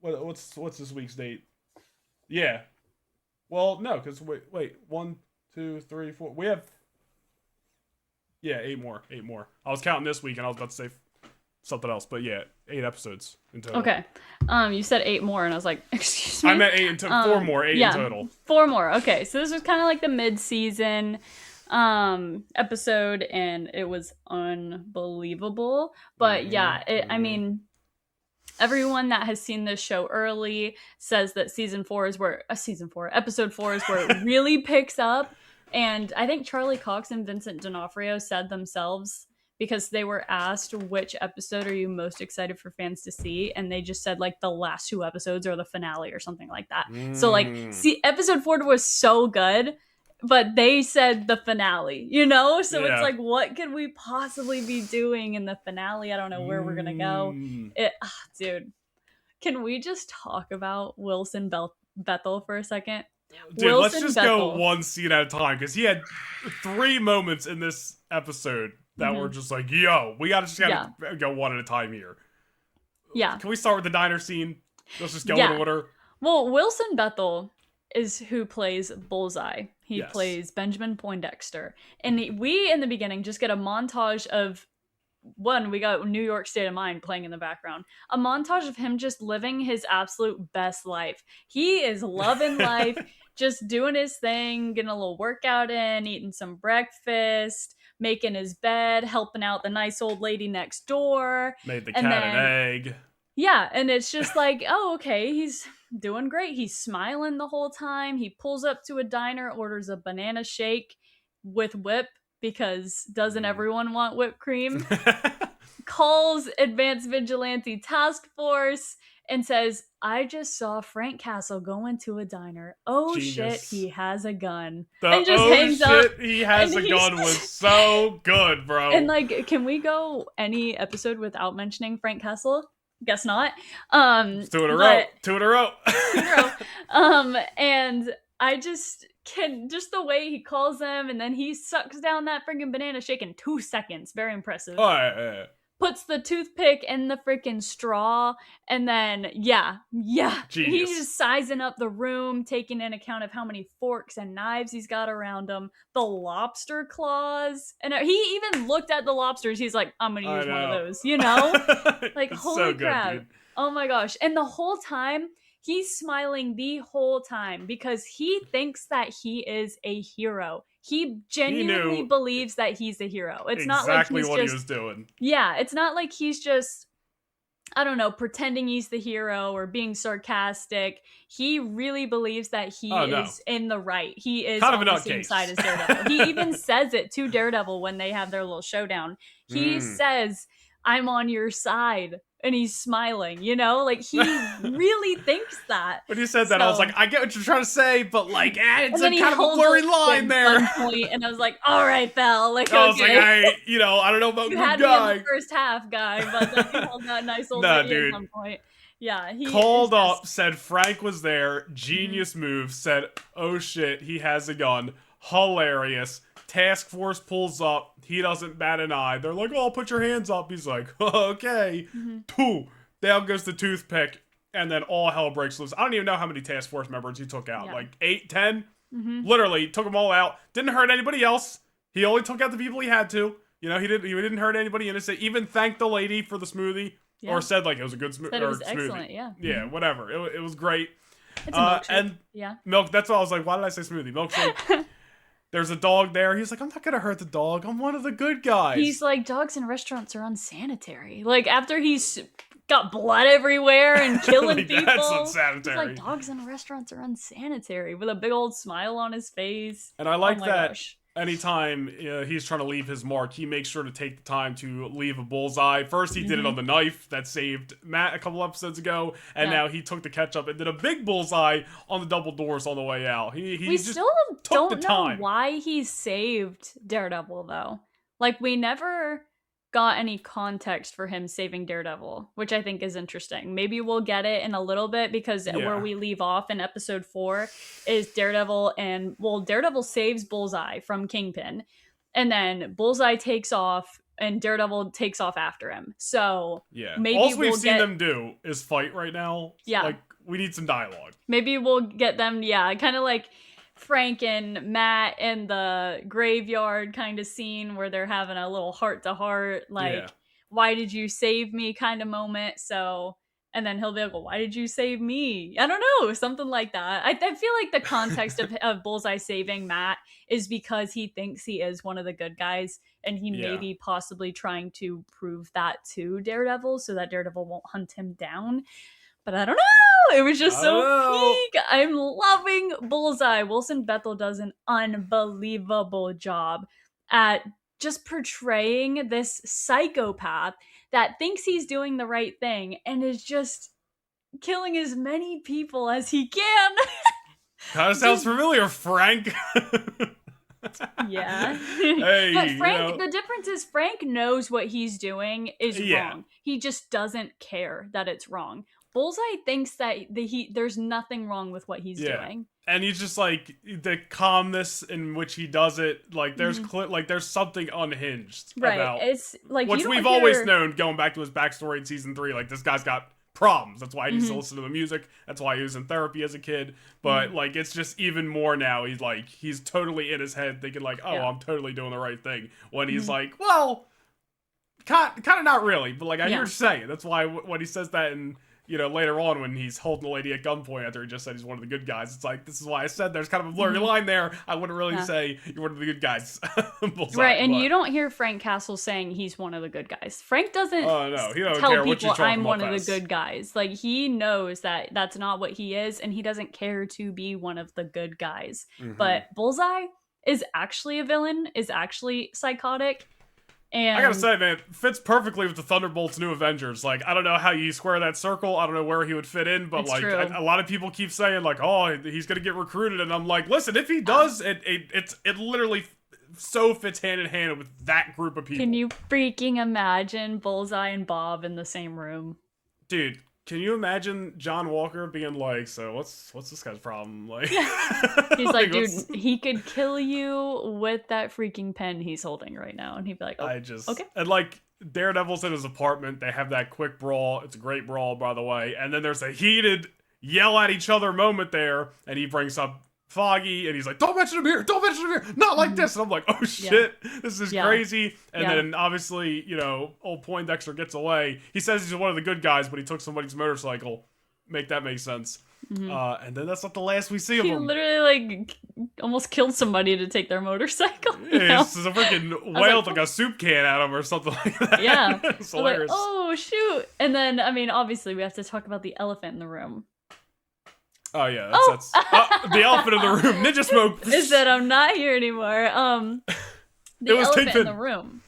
[SPEAKER 1] What's this week's date? Yeah. Well, no, because wait, 1, 2, 3, 4. We have 8 more. I was counting this week, and I was about to say something else, but yeah, 8 episodes in total.
[SPEAKER 2] Okay. You said 8 more, and I was like, excuse me.
[SPEAKER 1] I meant 8 in total. 4 more. 8 in total.
[SPEAKER 2] 4 more. Okay, so this was kind of like the mid-season episode, and it was unbelievable. But I mean, everyone that has seen this show early says that episode 4 is where it really picks up. And I think Charlie Cox and Vincent D'Onofrio said themselves, because they were asked which episode are you most excited for fans to see, and they just said like the last 2 episodes or the finale or something like that. So like, episode 4 was so good, but they said the finale, so it's like, what could we possibly be doing in the finale? I don't know where we're gonna go. Dude, can we just talk about Wilson Bethel for a second?
[SPEAKER 1] Dude, let's just go one scene at a time, because he had 3 moments in this episode that were just like, yo, we gotta go one at a time here.
[SPEAKER 2] Yeah.
[SPEAKER 1] Can we start with the diner scene? Let's just go in order.
[SPEAKER 2] Well, Wilson Bethel is who plays Bullseye. He plays Benjamin Poindexter. And we, in the beginning, just get a montage of, we got New York State of Mind playing in the background. A montage of him just living his absolute best life. He is loving life, just doing his thing, getting a little workout in, eating some breakfast, making his bed, helping out the nice old lady next door.
[SPEAKER 1] Made the cat an egg.
[SPEAKER 2] Yeah, and it's just like, oh, okay, he's doing great. He's smiling the whole time. He pulls up to a diner, orders a banana shake with whip, because doesn't everyone want whipped cream? Calls Advanced Vigilante Task Force and says, I just saw Frank Castle go into a diner. Oh, genius. Shit, he has a gun.
[SPEAKER 1] And just hangs up. He has a gun was so good, bro.
[SPEAKER 2] And like, can we go any episode without mentioning Frank Castle? Guess not.
[SPEAKER 1] 2 in a row. 2 in a row.
[SPEAKER 2] 2 in a row. And I just the way he calls them, and then he sucks down that freaking banana shake in 2 seconds. Very impressive.
[SPEAKER 1] Oh, yeah.
[SPEAKER 2] Puts the toothpick in the freaking straw, and then, Genius. He's just sizing up the room, taking in account of how many forks and knives he's got around him, the lobster claws, and he even looked at the lobsters. He's like, I'm gonna use one of those, Like, holy so crap. Good, oh my gosh. And the whole time, he's smiling the whole time, because he thinks that he is a hero. He genuinely believes that he's a hero. It's not like he's
[SPEAKER 1] what
[SPEAKER 2] just,
[SPEAKER 1] he was doing.
[SPEAKER 2] Yeah, it's not like he's just I don't know, pretending he's the hero or being sarcastic. He really believes that he
[SPEAKER 1] Oh no,
[SPEAKER 2] is in the right. He is
[SPEAKER 1] kind of a
[SPEAKER 2] on the same side
[SPEAKER 1] nutcase.
[SPEAKER 2] as Daredevil. He even says it to Daredevil when they have their little showdown. He
[SPEAKER 1] Mm.
[SPEAKER 2] says, "I'm on your side." And he's smiling, you know? Like he really thinks that.
[SPEAKER 1] When you said that, I was like,
[SPEAKER 2] So,
[SPEAKER 1] I get what you're trying to say, but like, it's
[SPEAKER 2] and
[SPEAKER 1] a
[SPEAKER 2] then he
[SPEAKER 1] kind of a
[SPEAKER 2] holds
[SPEAKER 1] blurry
[SPEAKER 2] it
[SPEAKER 1] line
[SPEAKER 2] at
[SPEAKER 1] there.
[SPEAKER 2] gunpoint, and I was like, "All right, pal, like
[SPEAKER 1] I was like,
[SPEAKER 2] okay."
[SPEAKER 1] I don't know about
[SPEAKER 2] You
[SPEAKER 1] good
[SPEAKER 2] had me in the
[SPEAKER 1] guy.
[SPEAKER 2] first half, guy, but then you held that nice old
[SPEAKER 1] Nah,
[SPEAKER 2] lady at
[SPEAKER 1] dude.
[SPEAKER 2] gunpoint. Yeah, he is
[SPEAKER 1] Called
[SPEAKER 2] just
[SPEAKER 1] up, said Frank was there.
[SPEAKER 2] mhm.
[SPEAKER 1] Genius move. Said, oh shit, he has a gun. Hilarious. Task Force pulls up. He doesn't bat an eye. They're like, oh, put your hands up. He's like, okay.
[SPEAKER 2] Mhm.
[SPEAKER 1] Pooh. Down goes the toothpick. And then all hell breaks loose. I don't even know how many Task Force members he took out.
[SPEAKER 2] Yeah.
[SPEAKER 1] Like 8, 10?
[SPEAKER 2] Mhm.
[SPEAKER 1] Literally, took them all out. Didn't hurt anybody else. He only took out the people he had to. You know, he didn't hurt anybody innocent. Even thanked the lady for the smoothie.
[SPEAKER 2] Yeah.
[SPEAKER 1] Or said like it was a good
[SPEAKER 2] Said it was
[SPEAKER 1] smoothie.
[SPEAKER 2] excellent, yeah.
[SPEAKER 1] Yeah,
[SPEAKER 2] Mhm.
[SPEAKER 1] whatever. It was great.
[SPEAKER 2] It's a milkshake.
[SPEAKER 1] And
[SPEAKER 2] Yeah.
[SPEAKER 1] milk. That's why I was like, why did I say smoothie? Milkshake. There's a dog there. He's like, I'm not gonna hurt the dog. I'm one of the good guys.
[SPEAKER 2] He's like, dogs in restaurants are unsanitary. Like after he's got blood everywhere and killing
[SPEAKER 1] like,
[SPEAKER 2] people.
[SPEAKER 1] that's
[SPEAKER 2] He's
[SPEAKER 1] unsanitary.
[SPEAKER 2] like, dogs in restaurants are unsanitary with a big old smile on his face.
[SPEAKER 1] And I like
[SPEAKER 2] oh my
[SPEAKER 1] that.
[SPEAKER 2] Gosh.
[SPEAKER 1] Anytime he's trying to leave his mark, he makes sure to take the time to leave a bullseye. First, he did it on the knife that saved Matt a couple episodes ago, and now he took the ketchup and did a big bullseye on the double doors on the way out. He
[SPEAKER 2] We
[SPEAKER 1] just
[SPEAKER 2] still
[SPEAKER 1] took
[SPEAKER 2] don't
[SPEAKER 1] the
[SPEAKER 2] know
[SPEAKER 1] time.
[SPEAKER 2] why he saved Daredevil though. Like we never got any context for him saving Daredevil, which I think is interesting. Maybe we'll get it in a little bit because where we leave off in episode 4 is Daredevil Daredevil saves Bullseye from Kingpin, and then Bullseye takes off and Daredevil takes off after him. So maybe
[SPEAKER 1] all we've seen them do is fight right now.
[SPEAKER 2] Yeah.
[SPEAKER 1] Like we need some dialogue.
[SPEAKER 2] Maybe we'll get them, kind of like Frank and Matt in the graveyard kind of scene where they're having a little heart-to-heart, like, why did you save me kind of moment. So, and then he'll be like, well, why did you save me? I don't know, something like that. I feel like the context of Bullseye saving Matt is because he thinks he is one of the good guys, and he may be possibly trying to prove that to Daredevil so that Daredevil won't hunt him down. But I don't know. It was just so peak. I'm loving Bullseye. Wilson Bethel does an unbelievable job at just portraying this psychopath that thinks he's doing the right thing and is just killing as many people as he can.
[SPEAKER 1] Kind of sounds familiar, Frank.
[SPEAKER 2] Yeah.
[SPEAKER 1] Hey,
[SPEAKER 2] but Frank, the difference is Frank knows what he's doing is
[SPEAKER 1] Yeah.
[SPEAKER 2] wrong. He just doesn't care that it's wrong. Bullseye thinks that there's nothing wrong with what he's doing.
[SPEAKER 1] And he's just like the calmness in which he does it. Like there's there's something unhinged about
[SPEAKER 2] It's like
[SPEAKER 1] which we've always known going back to his backstory in season 3. Like this guy's got problems. That's why he needs to listen to the music. That's why he was in therapy as a kid. But like it's just even more now. He's totally in his head thinking like, oh, I'm totally doing the right thing. When he's like, well, kind of not really. But like I hear you saying. That's why when he says that in later on when he's holding the lady at gunpoint after he just said he's one of the good guys, it's like, this is why I said there's kind of a blurry line there. I wouldn't really say you're one of the good guys. Bullseye,
[SPEAKER 2] right, and you don't hear Frank Castle saying he's one of the good guys. Frank doesn't
[SPEAKER 1] he don't
[SPEAKER 2] tell
[SPEAKER 1] care
[SPEAKER 2] people
[SPEAKER 1] what
[SPEAKER 2] I'm one of the good guys. Like, he knows that that's not what he is, and he doesn't care to be one of the good guys. But Bullseye is actually a villain, is actually psychotic. And
[SPEAKER 1] I gotta say, man, fits perfectly with the Thunderbolts' new Avengers. Like, I don't know how you square that circle. I don't know where he would fit in, but like, a lot of people keep saying like, oh, he's gonna get recruited, and I'm like, listen, if he does, it literally so fits hand in hand with that group of people.
[SPEAKER 2] Can you freaking imagine Bullseye and Bob in the same room?
[SPEAKER 1] Dude, can you imagine John Walker being like, so what's this guy's problem? Like,
[SPEAKER 2] he's like, dude, he could kill you with that freaking pen he's holding right now. And he'd be like, oh, okay.
[SPEAKER 1] And like, Daredevil's in his apartment. They have that quick brawl. It's a great brawl, by the way. And then there's a heated yell at each other moment there. And he brings up Foggy, and he's like, don't mention him here, don't mention him here, not like this. And I'm like, oh shit, this is crazy. And then obviously, old Poindexter gets away. He says he's one of the good guys, but he took somebody's motorcycle. Make that make sense. And then that's not the last we see of
[SPEAKER 2] He
[SPEAKER 1] him.
[SPEAKER 2] literally almost killed somebody to take their motorcycle.
[SPEAKER 1] It's a freaking whale took a soup can at him or something like that.
[SPEAKER 2] Yeah.
[SPEAKER 1] It's hilarious.
[SPEAKER 2] Oh, shoot. And then, obviously we have to talk about the elephant in the room.
[SPEAKER 1] Oh yeah, that's the elephant in the room. Ninja smoke.
[SPEAKER 2] Is that I'm not here anymore. The elephant
[SPEAKER 1] Kingpin
[SPEAKER 2] in the room.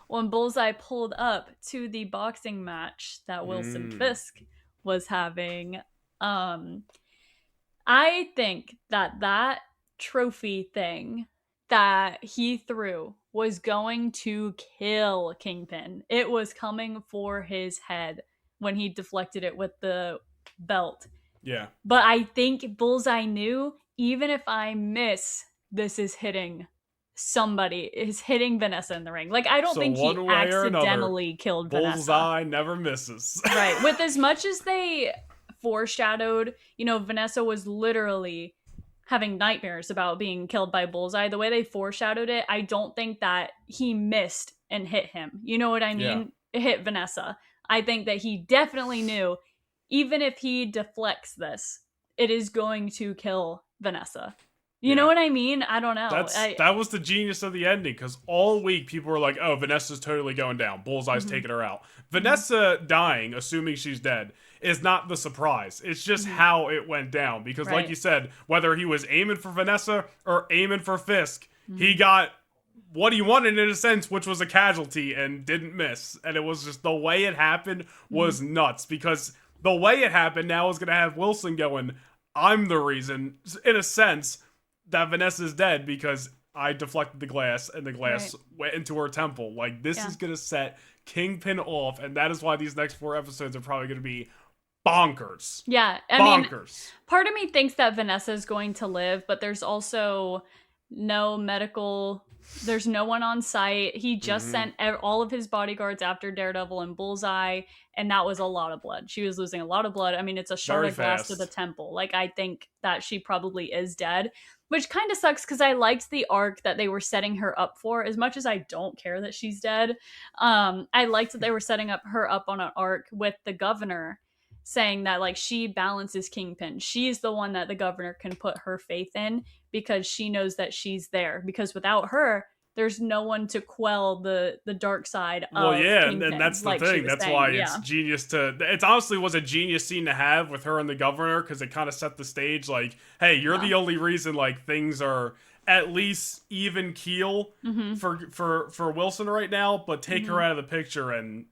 [SPEAKER 2] When Bullseye pulled up to the boxing match that Wilson Fisk was having, I think that trophy thing that he threw was going to kill Kingpin. It was coming for his head when he deflected it with the belt.
[SPEAKER 1] Yeah.
[SPEAKER 2] But I think Bullseye knew, even if I miss, this is hitting somebody, is hitting Vanessa in the ring. Like, I don't think he accidentally killed Vanessa.
[SPEAKER 1] Bullseye never misses.
[SPEAKER 2] Right. With as much as they foreshadowed, Vanessa was literally having nightmares about being killed by Bullseye. The way they foreshadowed it, I don't think that he missed and hit him. You know what I mean? Yeah. It hit Vanessa. I think that he definitely knew, even if he deflects this, it is going to kill Vanessa. You know what I mean? I don't know.
[SPEAKER 1] That was the genius of the ending, because all week people were like, oh, Vanessa's totally going down. Bullseye's taking her out. Vanessa dying, assuming she's dead, is not the surprise. It's just how it went down. Because like you said, whether he was aiming for Vanessa or aiming for Fisk, he got what he wanted in a sense, which was a casualty, and didn't miss. And it was just the way it happened was nuts, because the way it happened now is going to have Wilson going, I'm the reason, in a sense, that Vanessa's dead because I deflected the glass and the glass went into her temple. Like, this is going to set Kingpin off, and that is why these next 4 episodes are probably going to be bonkers.
[SPEAKER 2] Yeah, I mean, part of me thinks that Vanessa is going to live, but there's also there's no one on site. He just sent all of his bodyguards after Daredevil and Bullseye, and that was a lot of blood. She was losing a lot of blood. I mean, it's a shard of glass to the temple. Like, I think that she probably is dead, which kind of sucks because I liked the arc that they were setting her up for. As much as I don't care that she's dead, I liked that they were setting her up on an arc with the governor, saying that, like, she balances Kingpin. She's the one that the governor can put her faith in because she knows that she's there. Because without her, there's no one to quell the dark side of Kingpin,
[SPEAKER 1] and that's the thing. That's why it's genius it honestly was a genius scene to have with her and the governor, because it kind of set the stage like, hey, you're the only reason like things are at least even keel for Wilson right now, but take her out of the picture and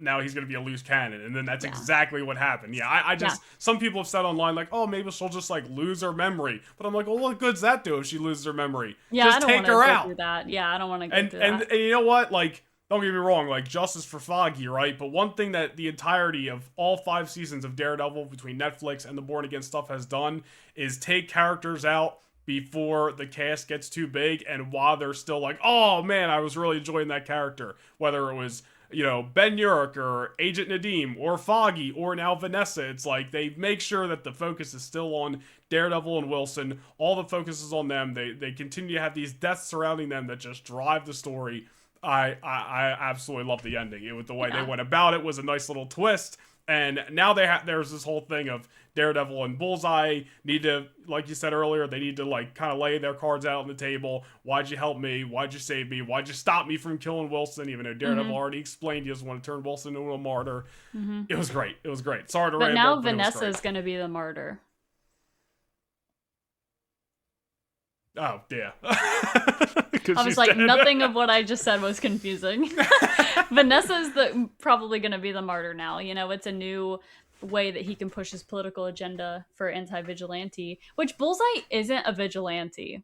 [SPEAKER 1] now he's going to be a loose cannon. And then that's exactly what happened. Yeah, I just, some people have said online, like, oh, maybe she'll just, like, lose her memory. But I'm like, well, what good's that do if she loses her memory?
[SPEAKER 2] Yeah,
[SPEAKER 1] just
[SPEAKER 2] I don't
[SPEAKER 1] take her out.
[SPEAKER 2] Through that. Yeah, I don't want to go through that.
[SPEAKER 1] And you know what? Like, don't get me wrong, like, justice for Foggy, right? But one thing that the entirety of all 5 seasons of Daredevil between Netflix and the Born Again stuff has done is take characters out before the cast gets too big and while they're still like, oh, man, I was really enjoying that character. Whether it was, Ben Urich or Agent Nadim or Foggy or now Vanessa. It's like they make sure that the focus is still on Daredevil and Wilson. All the focus is on them. They continue to have these deaths surrounding them that just drive the story. I absolutely love the ending. It was the way they went about it was a nice little twist. And now there's this whole thing of Daredevil and Bullseye need to, like you said earlier, they need to like kind of lay their cards out on the table. Why'd you help me? Why'd you save me? Why'd you stop me from killing Wilson? Even though Daredevil already explained he doesn't want to turn Wilson into a martyr. It was great. It was great. Sorry to ramble.
[SPEAKER 2] But now Vanessa is going to be the martyr.
[SPEAKER 1] Oh, yeah.
[SPEAKER 2] I was like, dead. Nothing of what I just said was confusing. Vanessa's probably going to be the martyr now. It's a new way that he can push his political agenda for anti-vigilante, which Bullseye isn't a vigilante.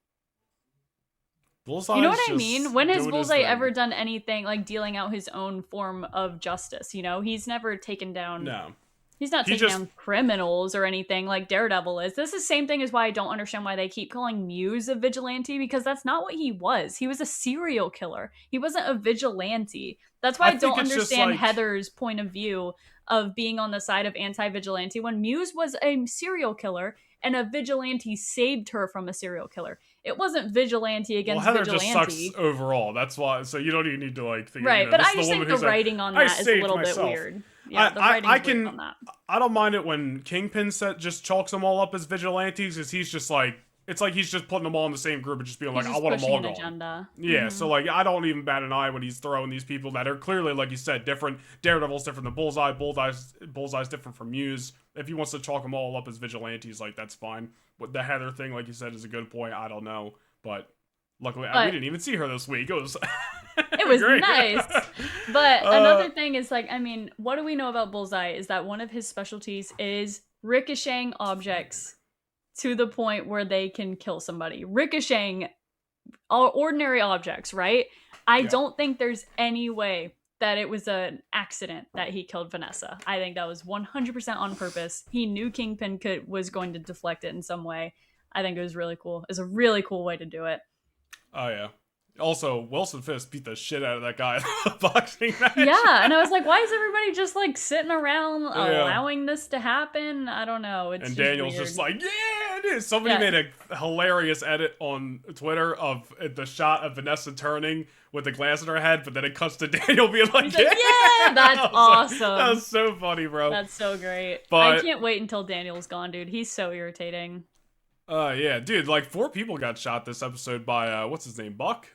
[SPEAKER 1] Bullseye,
[SPEAKER 2] you know what I mean? When has Bullseye ever done anything like dealing out his own form of justice? He's never taken down...
[SPEAKER 1] No.
[SPEAKER 2] He's not taking down criminals or anything like Daredevil is. This is the same thing as why I don't understand why they keep calling Muse a vigilante, because that's not what he was. He was a serial killer. He wasn't a vigilante. That's why I don't understand Heather's point of view of being on the side of anti-vigilante when Muse was a serial killer and a vigilante saved her from a serial killer. It wasn't vigilante against vigilante.
[SPEAKER 1] Heather just sucks overall. That's why. So you don't even need to think.
[SPEAKER 2] Right, but I just think the writing on that is a little bit weird. Yeah, the writing's weird on that.
[SPEAKER 1] I don't mind it when Kingpin just chalks them all up as vigilantes, because he's just like, it's like he's just putting them all in the same group and just being
[SPEAKER 2] He's
[SPEAKER 1] like, I
[SPEAKER 2] just
[SPEAKER 1] want them all
[SPEAKER 2] pushing an
[SPEAKER 1] gone.
[SPEAKER 2] agenda.
[SPEAKER 1] Yeah, so like I don't even bat an eye when he's throwing these people that are clearly, like you said, different. Daredevil's different than Bullseye. Bullseye's different from Muse. If he wants to chalk them all up as vigilantes, like that's fine. But the Heather thing, like you said, is a good point. I don't know, but luckily we didn't even see her this week. It was
[SPEAKER 2] it was nice. But another thing is, like, I mean, what do we know about Bullseye is that one of his specialties is ricocheting objects to the point where they can kill somebody. Ricocheting ordinary objects, right? I don't think there's any way that it was an accident that he killed Vanessa. I think that was 100% on purpose. He knew Kingpin was going to deflect it in some way. I think it was really cool. It's a really cool way to do it.
[SPEAKER 1] Oh, yeah. Also, Wilson Fisk beat the shit out of that guy in the boxing match.
[SPEAKER 2] Yeah, and I was like, why is everybody just like sitting around allowing this to happen? I don't know. It's
[SPEAKER 1] and
[SPEAKER 2] just
[SPEAKER 1] Daniel's
[SPEAKER 2] weird.
[SPEAKER 1] just like, yeah, it is. Somebody made a hilarious edit on Twitter of the shot of Vanessa turning with the glass in her head, but then it cuts to Daniel being like,
[SPEAKER 2] yeah, that's awesome.
[SPEAKER 1] That was so funny, bro.
[SPEAKER 2] That's so great.
[SPEAKER 1] But,
[SPEAKER 2] I can't wait until Daniel's gone, dude. He's so irritating.
[SPEAKER 1] Yeah, dude, like 4 people got shot this episode by, what's his name, Buck?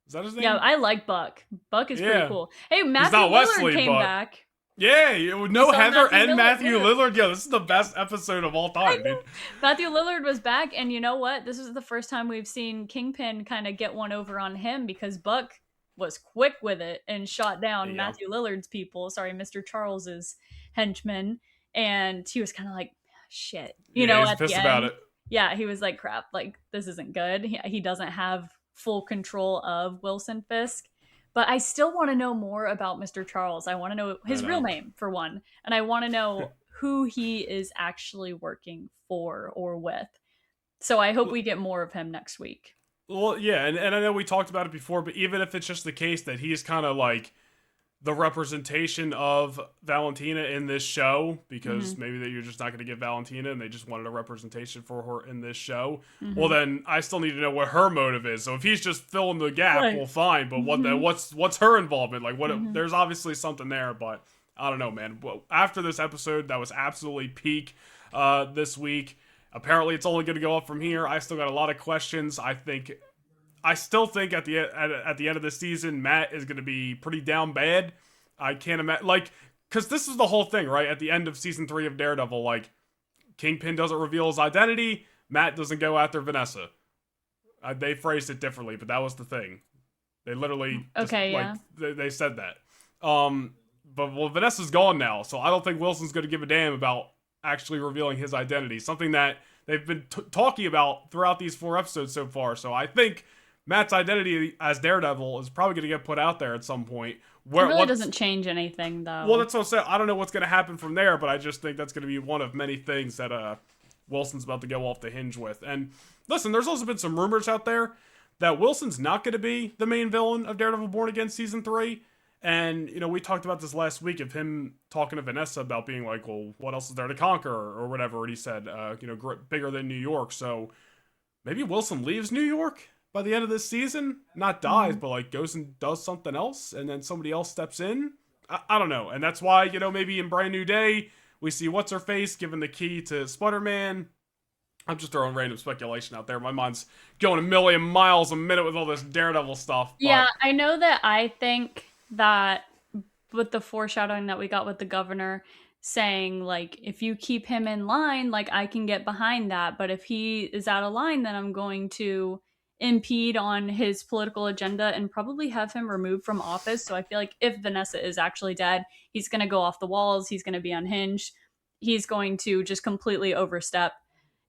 [SPEAKER 1] Is that his name?
[SPEAKER 2] Yeah, I like Buck. Buck is pretty cool. Hey, Matthew Lillard came back.
[SPEAKER 1] Yeah, no Heather and Matthew Lillard. Yeah, this is the best episode of all time, dude.
[SPEAKER 2] Matthew Lillard was back, and you know what? This is the first time we've seen Kingpin kind of get one over on him, because Buck was quick with it and shot down Matthew Lillard's people. Sorry, Mr. Charles's henchmen. And he was kind of like, shit. You know,
[SPEAKER 1] he's
[SPEAKER 2] at
[SPEAKER 1] pissed
[SPEAKER 2] the end,
[SPEAKER 1] about it.
[SPEAKER 2] Yeah, he was like, crap, like, this isn't good. He doesn't have full control of Wilson Fisk. But I still want to know more about Mr. Charles. I want to know his real name, for one. And I want to know who he is actually working for or with. So I hope we get more of him next week.
[SPEAKER 1] Well, yeah, and I know we talked about it before, but even if it's just the case that he's kind of like the representation of Valentina in this show, because maybe that you're just not going to get Valentina and they just wanted a representation for her in this show, well then I still need to know what her motive is. So if he's just filling the gap, well fine, but what's her involvement? Like there's obviously something there, but I don't know, man. Well, after this episode that was absolutely peak this week, apparently it's only going to go up from here. I still got a lot of questions. I still think at the end of the season, Matt is going to be pretty down bad. I can't imagine, like, because this is the whole thing, right? At the end of season 3 of Daredevil, like, Kingpin doesn't reveal his identity. Matt doesn't go after Vanessa. They phrased it differently, but that was the thing. They literally, they said that. But Vanessa's gone now, so I don't think Wilson's going to give a damn about actually revealing his identity. Something that they've been talking about throughout these 4 episodes so far. So I think Matt's identity as Daredevil is probably going to get put out there at some point.
[SPEAKER 2] It really doesn't change anything, though.
[SPEAKER 1] Well, that's what I'm saying. I don't know what's going to happen from there, but I just think that's going to be one of many things that Wilson's about to go off the hinge with. And listen, there's also been some rumors out there that Wilson's not going to be the main villain of Daredevil Born Again Season 3. And, you know, we talked about this last week of him talking to Vanessa about being like, well, what else is there to conquer or whatever. And he said, bigger than New York. So maybe Wilson leaves New York by the end of this season, not dies, but like goes and does something else, and then somebody else steps in. I don't know, and that's why, you know, maybe in Brand New Day we see what's her face given the key to Spider-Man. I'm just throwing random speculation out there. My mind's going a million miles a minute with all this Daredevil stuff. But
[SPEAKER 2] yeah, I know that. I think that with the foreshadowing that we got with the governor saying, like, if you keep him in line, like, I can get behind that, but if he is out of line, then I'm going to impede on his political agenda and probably have him removed from office. So I feel like if Vanessa is actually dead, he's going to go off the walls. He's going to be unhinged. He's going to just completely overstep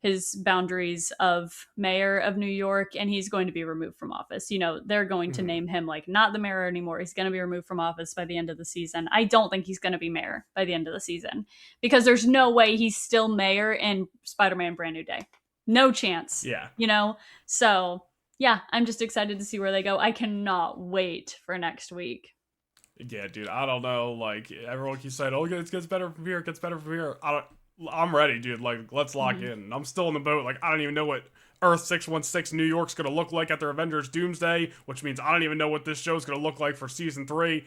[SPEAKER 2] his boundaries of mayor of New York, and he's going to be removed from office. You know, they're going to name him like not the mayor anymore. He's going to be removed from office by the end of the season. I don't think he's going to be mayor by the end of the season, because there's no way he's still mayor in Spider-Man Brand New Day. No chance.
[SPEAKER 1] Yeah.
[SPEAKER 2] You know? So yeah, I'm just excited to see where they go. I cannot wait for next week.
[SPEAKER 1] Yeah, dude, I don't know. Like, everyone keeps saying, oh, it gets better from here, it gets better from here. I'm ready, dude. Like, let's lock in. I'm still in the boat. Like, I don't even know what Earth 616 New York's going to look like after Avengers Doomsday, which means I don't even know what this show's going to look like for season 3.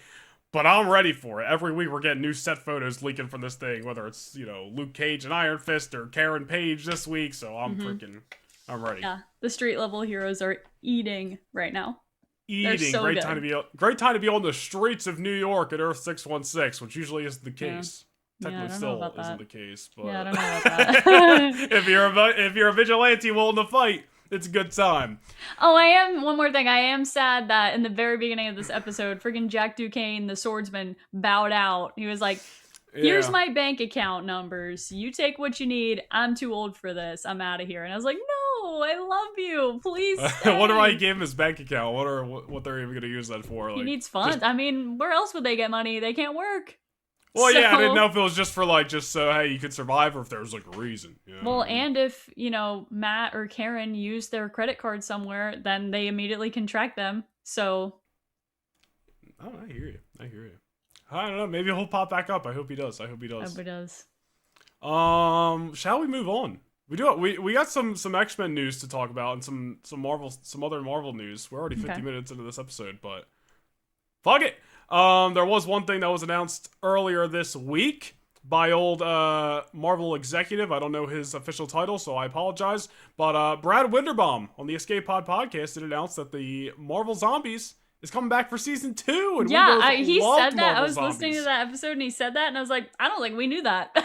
[SPEAKER 1] But I'm ready for it. Every week we're getting new set photos leaking from this thing, whether it's, Luke Cage and Iron Fist or Karen Page this week, so I'm ready.
[SPEAKER 2] Yeah, the street level heroes are eating right now. They're
[SPEAKER 1] Eating.
[SPEAKER 2] so
[SPEAKER 1] Great
[SPEAKER 2] good.
[SPEAKER 1] great time to be on the streets of New York at Earth 616, which usually isn't the case. Technically still isn't the case, but
[SPEAKER 2] yeah, I don't know about that.
[SPEAKER 1] if you're a vigilante willing to fight, it's a good time.
[SPEAKER 2] Oh, one more thing. I am sad that in the very beginning of this episode, friggin' Jack Duquesne, the swordsman, bowed out. He was like, here's my bank account numbers. You take what you need. I'm too old for this. I'm out of here. And I was like, no, I love you. Please stay.
[SPEAKER 1] What do I give him his bank account? What they're even going to use that for?
[SPEAKER 2] He needs funds. I mean, where else would they get money? They can't work.
[SPEAKER 1] Well, yeah, I didn't know if it was just for, just so, hey, you could survive, or if there was, a reason.
[SPEAKER 2] Well, and if, Matt or Karen use their credit card somewhere, then they immediately can track them, so...
[SPEAKER 1] Oh, I hear you. I don't know, maybe he'll pop back up. I hope he does.
[SPEAKER 2] I hope he does.
[SPEAKER 1] Shall we move on? We got some X-Men news to talk about, and some other Marvel news. We're already 50 minutes into this episode, but... Fuck it! There was one thing that was announced earlier this week by old Marvel executive. I don't know his official title, so I apologize. But Brad Winderbaum on the Escape Pod podcast did announce that the Marvel Zombies is coming back for season 2. And
[SPEAKER 2] he said that.
[SPEAKER 1] Marvel
[SPEAKER 2] I was
[SPEAKER 1] Zombies.
[SPEAKER 2] listening to that episode and he said that, and I was like, I don't think we knew that.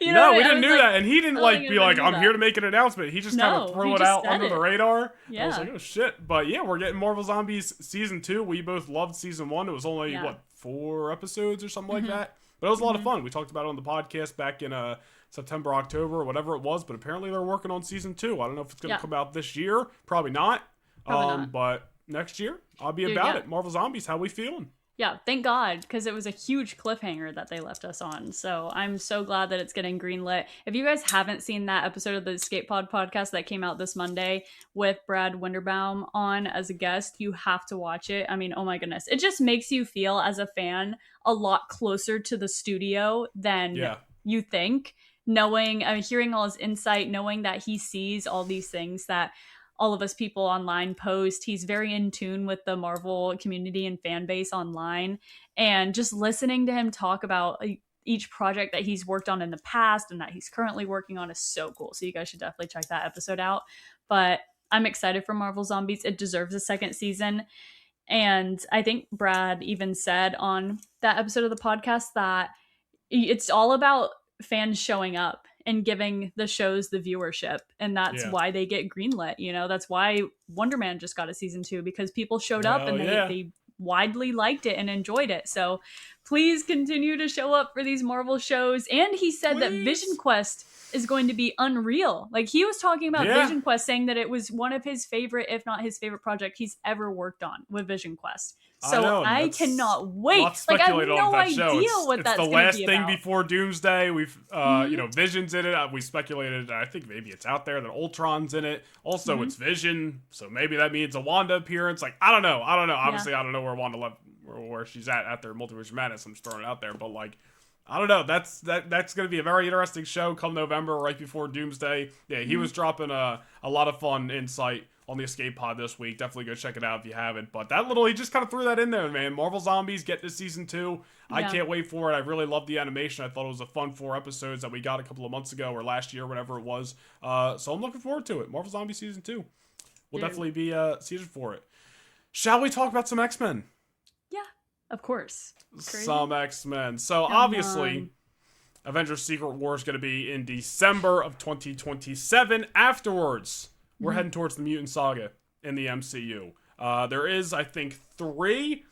[SPEAKER 1] No, we didn't know that, and he didn't be like, I'm here to make an announcement. He just kind of threw it out under the radar.
[SPEAKER 2] Yeah.
[SPEAKER 1] I was like, oh shit. But yeah, we're getting Marvel Zombies season 2. We both loved season 1. It was only 4 episodes or something like that. But it was a lot of fun. We talked about it on the podcast back in September, October, or whatever it was. But apparently they're working on season 2. I don't know if it's going to come out this year. Probably not. But next year, I'll be about it. Marvel Zombies, how we feeling?
[SPEAKER 2] Yeah, thank God, because it was a huge cliffhanger that they left us on. So I'm so glad that it's getting greenlit. If you guys haven't seen that episode of the Escape Pod podcast that came out this Monday with Brad Winderbaum on as a guest, you have to watch it. I mean, oh my goodness. It just makes you feel, as a fan, a lot closer to the studio than you think. Hearing all his insight, knowing that he sees all these things that all of us people online post. He's very in tune with the Marvel community and fan base online. And just listening to him talk about each project that he's worked on in the past and that he's currently working on is so cool. So you guys should definitely check that episode out. But I'm excited for Marvel Zombies. It deserves a second season. And I think Brad even said on that episode of the podcast that it's all about fans showing up and giving the shows the viewership, and that's why they get greenlit. That's why Wonder Man just got a season 2, because people showed up and they widely liked it and enjoyed it. So please continue to show up for these Marvel shows. And he said that Vision Quest is going to be unreal. Like, he was talking about Vision Quest, saying that it was one of his favorite, if not his favorite project he's ever worked on with Vision Quest. So I cannot wait. Like, I have no idea what that's going to be about. It's the last thing
[SPEAKER 1] before Doomsday. We've, Vision's in it. We speculated, I think maybe it's out there, that Ultron's in it. Also, it's Vision, so maybe that means a Wanda appearance. Like, I don't know. Obviously, I don't know where Wanda where she's at their Multiverse Madness. I'm just throwing it out there, but like, I don't know. That's going to be a very interesting show come November, right before Doomsday. Yeah, he was dropping a lot of fun insight on the Escape Pod this week. Definitely go check it out if you haven't. But he just kind of threw that in there, man. Marvel Zombies get to season 2. I can't wait for it. I really love the animation. I thought it was a fun 4 episodes that we got a couple of months ago or last year, whatever it was. So I'm looking forward to it. Marvel Zombies season 2. We'll definitely be season for it. Shall we talk about some X-Men?
[SPEAKER 2] Yeah, of course.
[SPEAKER 1] Some X-Men. So obviously, Avengers Secret War is going to be in December of 2027. Afterwards, we're heading towards the Mutant Saga in the MCU. There is, I think, 3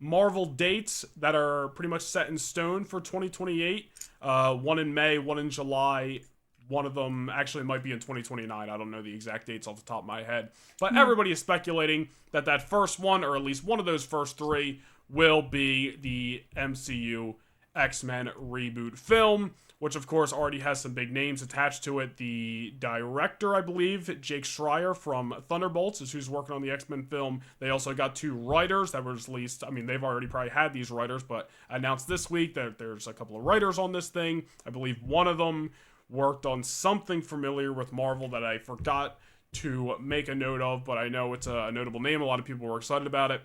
[SPEAKER 1] Marvel dates that are pretty much set in stone for 2028. One in May, one in July. One of them actually might be in 2029. I don't know the exact dates off the top of my head. But everybody is speculating that first one, or at least one of those first 3, will be the MCU X-Men reboot film, which of course already has some big names attached to it. The director, I believe, Jake Schreier from Thunderbolts, is who's working on the X-Men film. They also got 2 writers that were released. I mean, they've already probably had these writers, but announced this week that there's a couple of writers on this thing. I believe one of them worked on something familiar with Marvel that I forgot to make a note of, but I know it's a notable name. A lot of people were excited about it.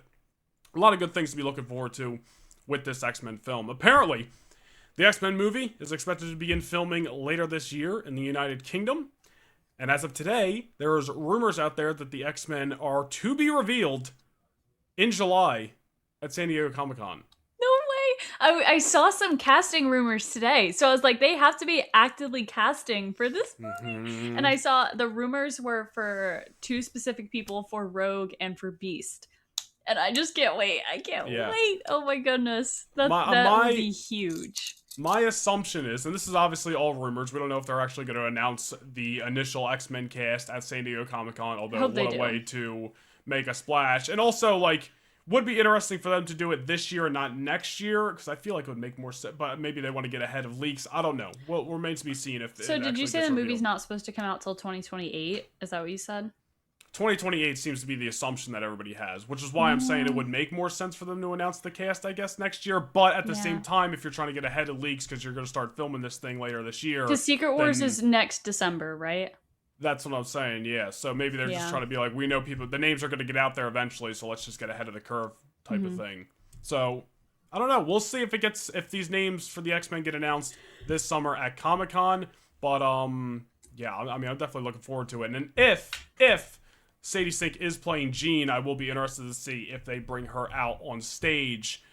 [SPEAKER 1] A lot of good things to be looking forward to with this X-Men film. Apparently, the X-Men movie is expected to begin filming later this year in the United Kingdom. And as of today, there's rumors out there that the X-Men are to be revealed in July at San Diego Comic-Con.
[SPEAKER 2] No way. I saw some casting rumors today. So I was like, they have to be actively casting for this movie. And I saw the rumors were for 2 specific people, for Rogue and for Beast. And I just can't wait. I can't wait. Oh my goodness. That would be huge.
[SPEAKER 1] My assumption is, and this is obviously all rumors, we don't know if they're actually going to announce the initial X-Men cast at San Diego Comic-Con, although what a way to make a splash. And also, like, would be interesting for them to do it this year and not next year, because I feel like it would make more sense, but maybe they want to get ahead of leaks. I don't know. Well, remains to be seen if
[SPEAKER 2] So did you say the movie's not supposed to come out till 2028? Is that what you said?
[SPEAKER 1] 2028 seems to be the assumption that everybody has, which is why I'm saying it would make more sense for them to announce the cast, I guess, next year. But at the same time, if you're trying to get ahead of leaks because you're going to start filming this thing later this year.
[SPEAKER 2] Because Secret Wars is next December, right?
[SPEAKER 1] That's what I'm saying, yeah. So maybe they're just trying to be like, we know people, the names are going to get out there eventually, so let's just get ahead of the curve type of thing. So, I don't know. We'll see if these names for the X-Men get announced this summer at Comic-Con. But, yeah, I mean, I'm definitely looking forward to it. And if Sadie Sink is playing Jean, I will be interested to see if they bring her out on stage,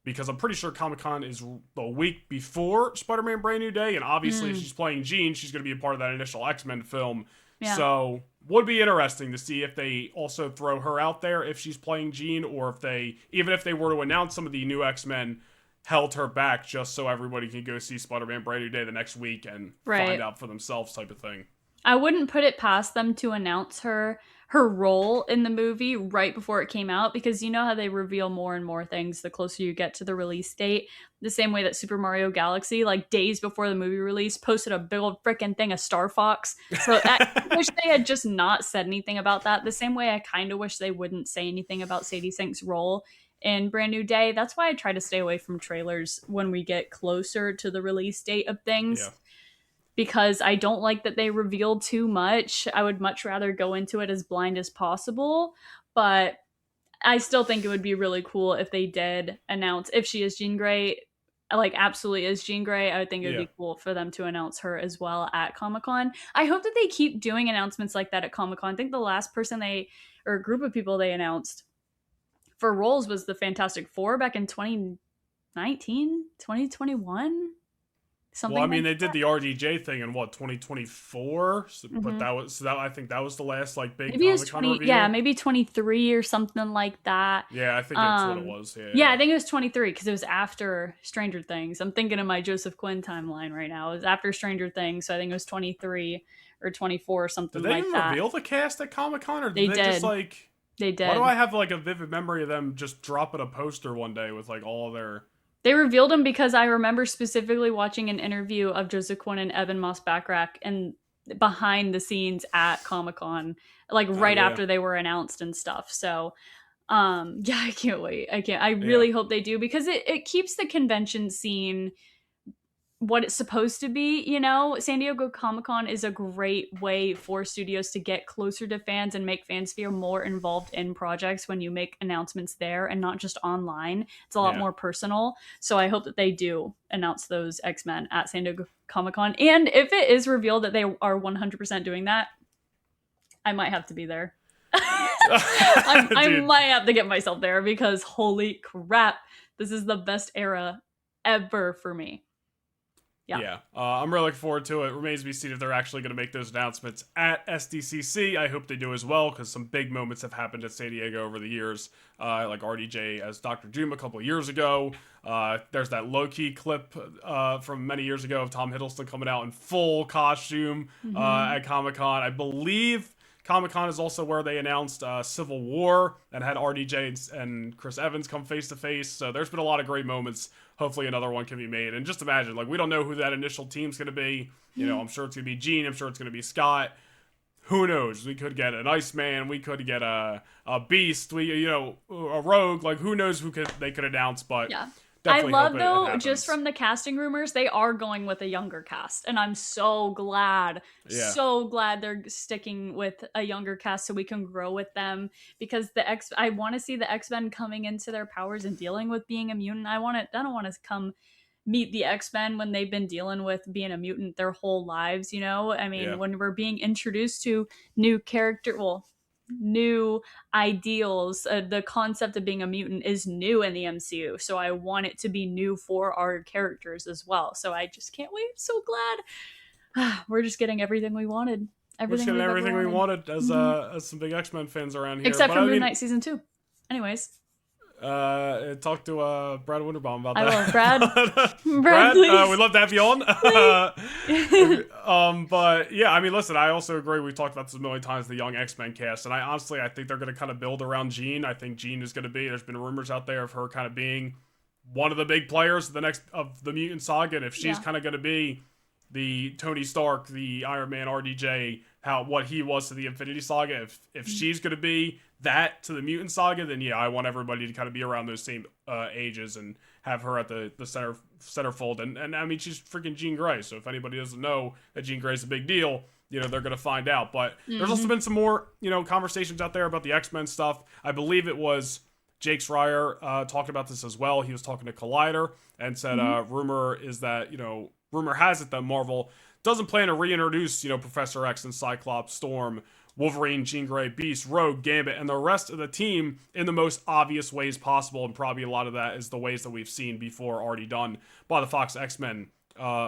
[SPEAKER 1] because I'm pretty sure Comic-Con is the week before Spider-Man Brand New Day, and obviously if she's playing Jean, she's going to be a part of that initial X-Men film. Yeah. So, would be interesting to see if they also throw her out there if she's playing Jean, or if they, even if they were to announce some of the new X-Men, held her back just so everybody can go see Spider-Man Brand New Day the next week and find out for themselves type of thing.
[SPEAKER 2] I wouldn't put it past them to announce her role in the movie right before it came out, because you know how they reveal more and more things the closer you get to the release date. The same way that Super Mario Galaxy, like days before the movie release, posted a big old freaking thing of Star Fox. So I wish they had just not said anything about that. The same way I kind of wish they wouldn't say anything about Sadie Sink's role in Brand New Day. That's why I try to stay away from trailers when we get closer to the release date of things. Yeah. Because I don't like that they reveal too much. I would much rather go into it as blind as possible. But I still think it would be really cool if they did announce, if she is Jean Grey, like absolutely is Jean Grey, I would think it would be cool for them to announce her as well at Comic-Con. I hope that they keep doing announcements like that at Comic-Con. I think the last person or group of people they announced for roles was the Fantastic Four back in 2019, 2021.
[SPEAKER 1] Well, I mean, they did the RDJ thing in 2024, but I think that was the last like big Comic-Con reveal.
[SPEAKER 2] Yeah, maybe 23 or something like that.
[SPEAKER 1] Yeah, I think that's what it was.
[SPEAKER 2] Yeah, I think it was 23 because it was after Stranger Things. I'm thinking of my Joseph Quinn timeline right now. It was after Stranger Things, so I think it was 23 or 24 or something like that.
[SPEAKER 1] Did they even reveal the cast at Comic-Con, or
[SPEAKER 2] did
[SPEAKER 1] they just like?
[SPEAKER 2] They did.
[SPEAKER 1] Why do I have like a vivid memory of them just dropping a poster one day with like all their?
[SPEAKER 2] They revealed him because I remember specifically watching an interview of Joseph Quinn and Evan Moss-Backrack and behind the scenes at Comic-Con, like right after they were announced and stuff. So, yeah, I can't wait. I really hope they do, because it keeps the convention scene what it's supposed to be, you know? San Diego Comic-Con is a great way for studios to get closer to fans and make fans feel more involved in projects when you make announcements there and not just online. It's a lot more personal. So I hope that they do announce those X-Men at San Diego Comic-Con. And if it is revealed that they are 100% doing that, I might have to be there. I might have to get myself there, because holy crap, this is the best era ever for me.
[SPEAKER 1] Yeah. I'm really looking forward to it. Remains to be seen if they're actually going to make those announcements at SDCC. I hope they do as well, because some big moments have happened at San Diego over the years, like RDJ as Dr. Doom a couple of years ago. There's that low-key clip from many years ago of Tom Hiddleston coming out in full costume at Comic-Con. I believe Comic-Con is also where they announced Civil War and had RDJ and Chris Evans come face-to-face. So there's been a lot of great moments. Hopefully another one can be made. And just imagine, like, we don't know who that initial team's going to be. You know, I'm sure it's going to be Jean. I'm sure it's going to be Scott. Who knows? We could get an Iceman. We could get a Beast. A Rogue. Like, who knows who they could announce. But
[SPEAKER 2] I
[SPEAKER 1] definitely hope
[SPEAKER 2] love,
[SPEAKER 1] it
[SPEAKER 2] though,
[SPEAKER 1] happens.
[SPEAKER 2] just from the casting rumors, they are going with a younger cast, and I'm so glad,
[SPEAKER 1] Yeah.
[SPEAKER 2] so glad they're sticking with a younger cast so we can grow with them. Because I want to see the X-Men coming into their powers and dealing with being a mutant. I don't want to come meet the X-Men when they've been dealing with being a mutant their whole lives. I mean,
[SPEAKER 1] Yeah.
[SPEAKER 2] when we're being introduced to new character, new ideals. The concept of being a mutant is new in the MCU, so I want it to be new for our characters as well. So I just can't wait. I'm so glad. We're just getting everything we wanted.
[SPEAKER 1] We're just
[SPEAKER 2] Everything
[SPEAKER 1] getting
[SPEAKER 2] we've ever
[SPEAKER 1] everything we
[SPEAKER 2] wanted.
[SPEAKER 1] wanted as some big X-Men fans around here.
[SPEAKER 2] Except
[SPEAKER 1] But
[SPEAKER 2] for
[SPEAKER 1] I
[SPEAKER 2] Moon
[SPEAKER 1] mean,
[SPEAKER 2] Knight season 2. Anyways,
[SPEAKER 1] talk to Brad Winterbaum about
[SPEAKER 2] I
[SPEAKER 1] that.
[SPEAKER 2] will. Brad,
[SPEAKER 1] Brad,
[SPEAKER 2] please.
[SPEAKER 1] we'd love to have you on. But yeah, I mean, listen, I also agree. We've talked about this a million times, the young X-Men cast, and I think they're going to kind of build around Jean. I think Jean is going to be. There's been rumors out there of her kind of being one of the big players of the mutant saga, and if she's kind of going to be the Tony Stark, the Iron Man, RDJ, what he was to the Infinity Saga, if she's going to be that to the mutant saga, then yeah, I want everybody to kind of be around those same ages and have her at the centerfold. And I mean, she's freaking Jean Grey, so if anybody doesn't know that Jean Grey's a big deal, they're going to find out. But there's also been some more, conversations out there about the X-Men stuff. I believe it was Jake Schreier talked about this as well. He was talking to Collider and said, rumor has it that Marvel doesn't plan to reintroduce, Professor X and Cyclops, Storm, Wolverine, Jean Grey, Beast, Rogue, Gambit, and the rest of the team in the most obvious ways possible, and probably a lot of that is the ways that we've seen before already done by the Fox X-Men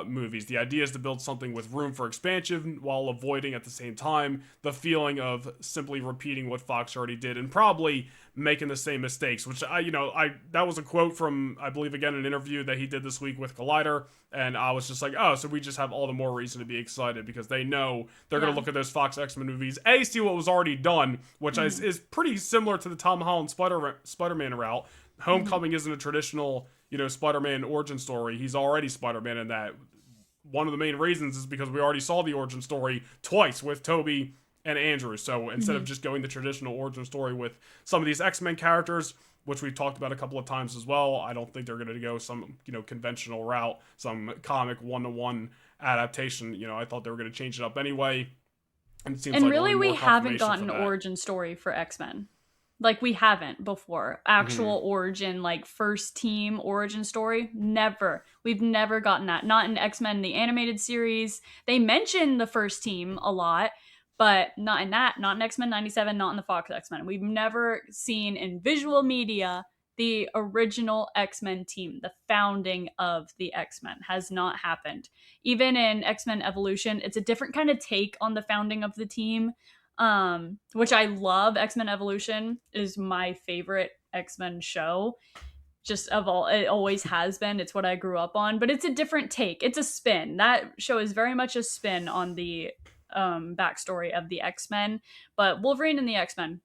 [SPEAKER 1] movies. The idea is to build something with room for expansion while avoiding at the same time the feeling of simply repeating what Fox already did and probably making the same mistakes, which that was a quote from, I believe, again, an interview that he did this week with Collider, and I was just like, oh, so we just have all the more reason to be excited because they know they're going to look at those Fox X-Men movies, see what was already done, which is pretty similar to the Tom Holland Spider-Man route. Homecoming isn't a traditional, Spider-Man origin story. He's already Spider-Man in that. One of the main reasons is because we already saw the origin story twice with Tobey and Andrew. So instead of just going the traditional origin story with some of these X-Men characters, which we've talked about a couple of times as well, I don't think they're going to go some, conventional route, some comic one-to-one adaptation. I thought they were going to change it up anyway. And it seems like
[SPEAKER 2] really we haven't gotten
[SPEAKER 1] an
[SPEAKER 2] origin story for X-Men. Like, we haven't before. Actual origin, like, first team origin story. Never. We've never gotten that. Not in X-Men, the animated series. They mention the first team a lot, but not in that. Not in X-Men 97, not in the Fox X-Men. We've never seen in visual media the original X-Men team. The founding of the X-Men has not happened. Even in X-Men Evolution, it's a different kind of take on the founding of the team. Which I love. X-Men Evolution is my favorite X-Men show. Just of all, it always has been. It's what I grew up on, but it's a different take. It's a spin. That show is very much a spin on the backstory of the X-Men, but Wolverine and the X-Men,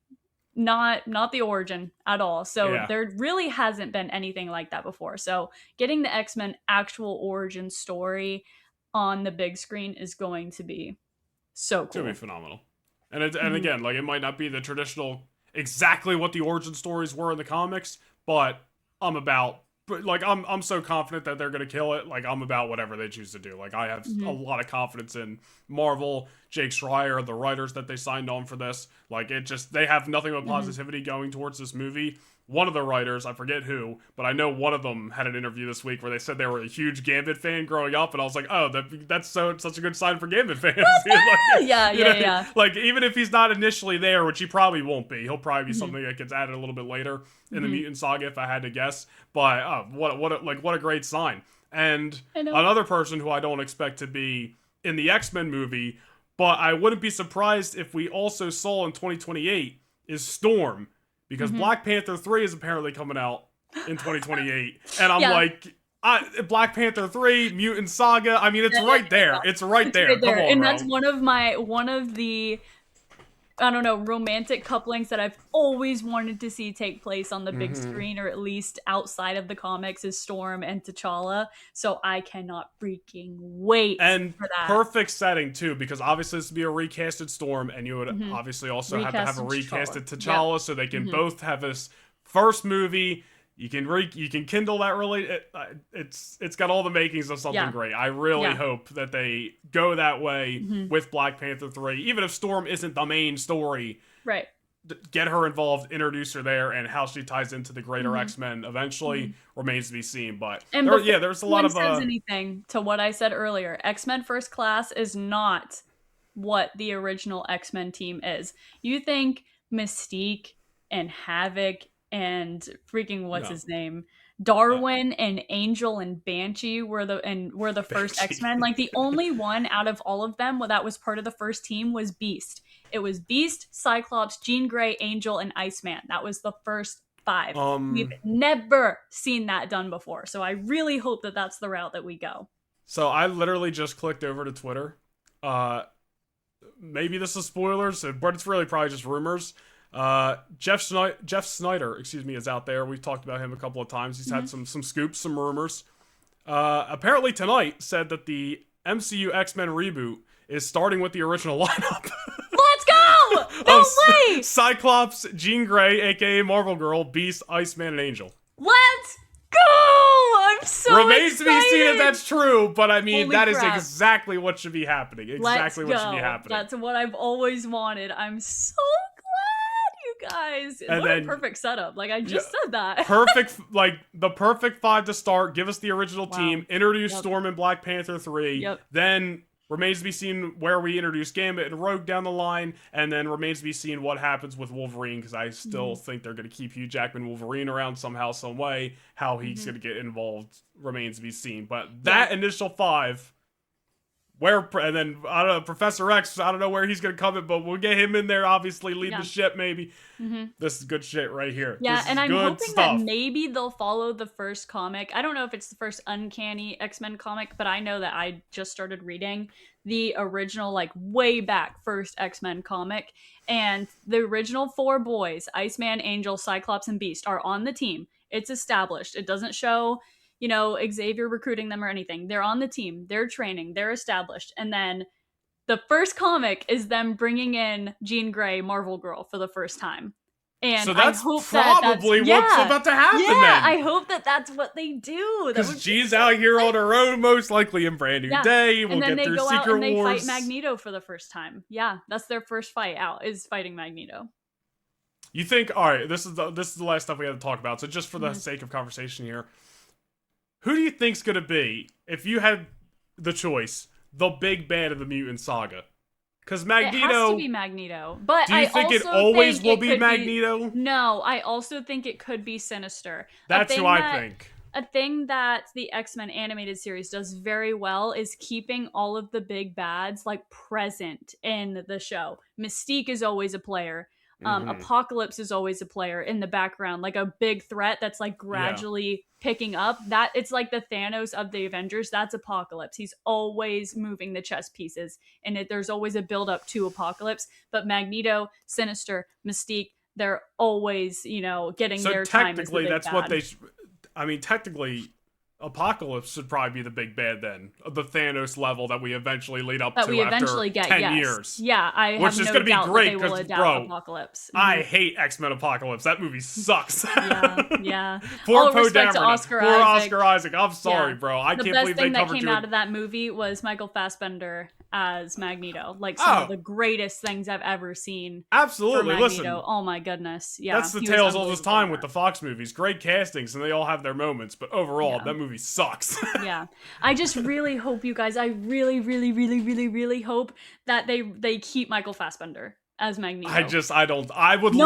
[SPEAKER 2] not the origin at all. So there really hasn't been anything like that before. So getting the X-Men actual origin story on the big screen is going to be so cool.
[SPEAKER 1] It's going to be phenomenal. And again, like, it might not be the traditional exactly what the origin stories were in the comics, but I'm so confident that they're going to kill it. Like, I'm about whatever they choose to do. Like, I have a lot of confidence in Marvel, Jake Schreier, the writers that they signed on for this. Like, they have nothing but positivity going towards this movie. One of the writers, I forget who, but I know one of them had an interview this week where they said they were a huge Gambit fan growing up, and I was like, oh, that's such a good sign for Gambit fans.
[SPEAKER 2] Yeah.
[SPEAKER 1] Like, even if he's not initially there, which he probably won't be, he'll probably be something that gets added a little bit later in the Mutant Saga, if I had to guess. But what a great sign. And another person who I don't expect to be in the X-Men movie, but I wouldn't be surprised if we also saw in 2028 is Storm. Because Black Panther 3 is apparently coming out in 2028. And I'm like, Black Panther 3, Mutant Saga, I mean, it's right there. It's right there. Come on,
[SPEAKER 2] and
[SPEAKER 1] bro.
[SPEAKER 2] That's one of the, I don't know, romantic couplings that I've always wanted to see take place on the big screen, or at least outside of the comics, is Storm and T'Challa. So I cannot freaking wait for that.
[SPEAKER 1] Perfect setting, too, because obviously this would be a recasted Storm, and you would obviously also have to have a recasted T'Challa, so they can both have this first movie, You can kindle that it's got all the makings of something great. I really hope that they go that way with Black Panther 3. Even if Storm isn't the main story.
[SPEAKER 2] Right.
[SPEAKER 1] Get her involved, introduce her there, and how she ties into the greater X-Men eventually remains to be seen. But there's a lot of
[SPEAKER 2] says anything to what I said earlier. X-Men First Class is not what the original X-Men team is. You think Mystique and Havoc and freaking what's his name, Darwin and Angel and Banshee were the first X-Men. Like the only one out of all of them that was part of the first team was Beast. It was Beast, Cyclops, Jean Grey, Angel, and Iceman. That was the first 5. We've never seen that done before. So I really hope that that's the route that we go.
[SPEAKER 1] So I literally just clicked over to Twitter. Maybe this is spoilers, but it's really probably just rumors. Jeff Snyder, is out there. We've talked about him a couple of times. He's had some scoops, some rumors. Apparently tonight said that the MCU X-Men reboot is starting with the original lineup.
[SPEAKER 2] Let's go! No way!
[SPEAKER 1] Cyclops, Jean Grey, aka Marvel Girl, Beast, Iceman, and Angel.
[SPEAKER 2] Let's go! I'm so
[SPEAKER 1] Remains
[SPEAKER 2] excited!
[SPEAKER 1] to be seen if that's true, but I mean, that is exactly what should be happening. Exactly what should be happening.
[SPEAKER 2] That's what I've always wanted. I'm so glad, you guys.
[SPEAKER 1] And
[SPEAKER 2] what
[SPEAKER 1] then,
[SPEAKER 2] a perfect setup. Like, I just said that.
[SPEAKER 1] Perfect, like, the perfect 5 to start. Give us the original team. Introduce Storm and Black Panther 3. Then remains to be seen where we introduce Gambit and Rogue down the line, and then remains to be seen what happens with Wolverine, because I still think they're going to keep Hugh Jackman Wolverine around somehow, some way. How he's going to get involved remains to be seen. But that initial 5, and then, I don't know, Professor X, I don't know where he's going to come in, but we'll get him in there, obviously, lead the ship, maybe. This is good shit right here.
[SPEAKER 2] Yeah, and I'm hoping that maybe they'll follow the first comic. I don't know if it's the first Uncanny X-Men comic, but I know that I just started reading the original, like, way back first X-Men comic, and the original 4 boys, Iceman, Angel, Cyclops, and Beast, are on the team. It's established. It doesn't show, you know, Xavier recruiting them or anything. They're on the team. They're training. They're established. And then the first comic is them bringing in Jean Grey, Marvel Girl, for the first time. And
[SPEAKER 1] so that's
[SPEAKER 2] I hope
[SPEAKER 1] probably what's about to happen then.
[SPEAKER 2] I hope that that's what they do.
[SPEAKER 1] Because Jean's out here on her own, most likely in Brand New Day. We'll get through Secret Wars. And then they go out and they fight
[SPEAKER 2] Magneto for the first time. Yeah, that's their first fight out, is fighting Magneto.
[SPEAKER 1] You think, all right, this is the last stuff we have to talk about. So just for the sake of conversation here, who do you think's going to be, if you had the choice, the big bad of the mutant saga? Because Magneto... It has
[SPEAKER 2] to be Magneto. But
[SPEAKER 1] do you think it always will be Magneto?
[SPEAKER 2] No, I also think it could be Sinister.
[SPEAKER 1] That's who I think.
[SPEAKER 2] A thing that the X-Men animated series does very well is keeping all of the big bads, like, present in the show. Mystique is always a player. Apocalypse is always a player in the background, like a big threat that's like gradually picking up. That it's like the Thanos of the Avengers. That's Apocalypse. He's always moving the chess pieces, and there's always a build up to Apocalypse. But Magneto, Sinister, Mystique, they're always, you know, getting their time as the big
[SPEAKER 1] that's
[SPEAKER 2] bad.
[SPEAKER 1] What they. I mean, technically, Apocalypse should probably be the big bad then, the Thanos level that we eventually lead up to after 10 years.
[SPEAKER 2] Yeah, which is going to be great because, bro, Apocalypse.
[SPEAKER 1] I hate X-Men Apocalypse. That movie sucks.
[SPEAKER 2] Yeah.
[SPEAKER 1] Poor Poe Dameron. Poor Oscar Isaac. I'm sorry, bro. I can't believe they covered you. The best thing that came
[SPEAKER 2] out of that movie was Michael Fassbender as Magneto. Like, some of the greatest things I've ever seen.
[SPEAKER 1] Absolutely. Listen.
[SPEAKER 2] Oh my goodness. Yeah.
[SPEAKER 1] That's the tales all this time with the Fox movies. Great castings, and they all have their moments. But overall, that movie sucks.
[SPEAKER 2] Yeah. I just really hope, you guys, I really, really, really, really, really hope that they keep Michael Fassbender as Magneto.
[SPEAKER 1] I love them.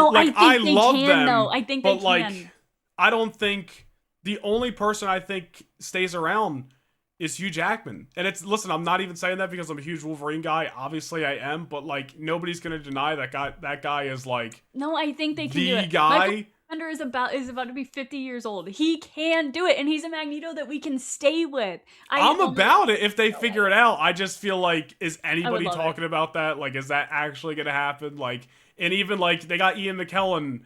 [SPEAKER 2] Though. I think they can.
[SPEAKER 1] Like, I don't think the only person I think stays around is Hugh Jackman. And listen, I'm not even saying that because I'm a huge Wolverine guy. Obviously I am, but like, nobody's gonna deny that guy is like,
[SPEAKER 2] no, I think they can do it.
[SPEAKER 1] Guy.
[SPEAKER 2] Michael Fassbender is about to be 50 years old. He can do it, and he's a Magneto that we can stay with.
[SPEAKER 1] I'm about it if they figure it out. I just feel like, is anybody talking about that? Like, is that actually gonna happen? Like, and even like, they got Ian McKellen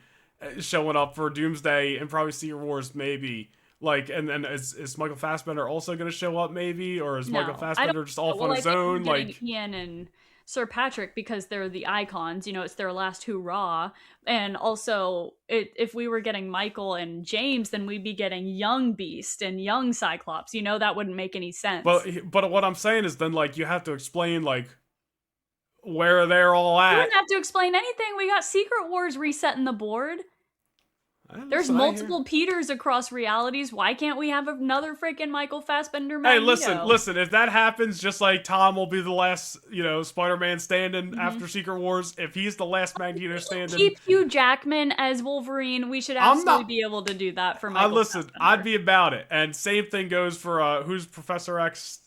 [SPEAKER 1] showing up for Doomsday and probably Secret Wars, maybe. Like, and then is Michael Fassbender also going to show up, maybe? Or is Michael Fassbender just off on his own? Like,
[SPEAKER 2] Ian and Sir Patrick because they're the icons, it's their last hoorah. And also, if we were getting Michael and James, then we'd be getting young Beast and young Cyclops. That wouldn't make any sense.
[SPEAKER 1] But what I'm saying is then, like, you have to explain, like, where they're all at.
[SPEAKER 2] You wouldn't have to explain anything. We got Secret Wars resetting the board. There's multiple Peters across realities. Why can't we have another freaking Michael Fassbender Magneto?
[SPEAKER 1] Hey, listen. If that happens, just like Tom will be the last, Spider-Man standing after Secret Wars. If he's the last Magneto standing,
[SPEAKER 2] keep Hugh Jackman as Wolverine. We should absolutely be able to do that for Michael.
[SPEAKER 1] Listen, Fassbender. I'd be about it. And same thing goes for who's Professor X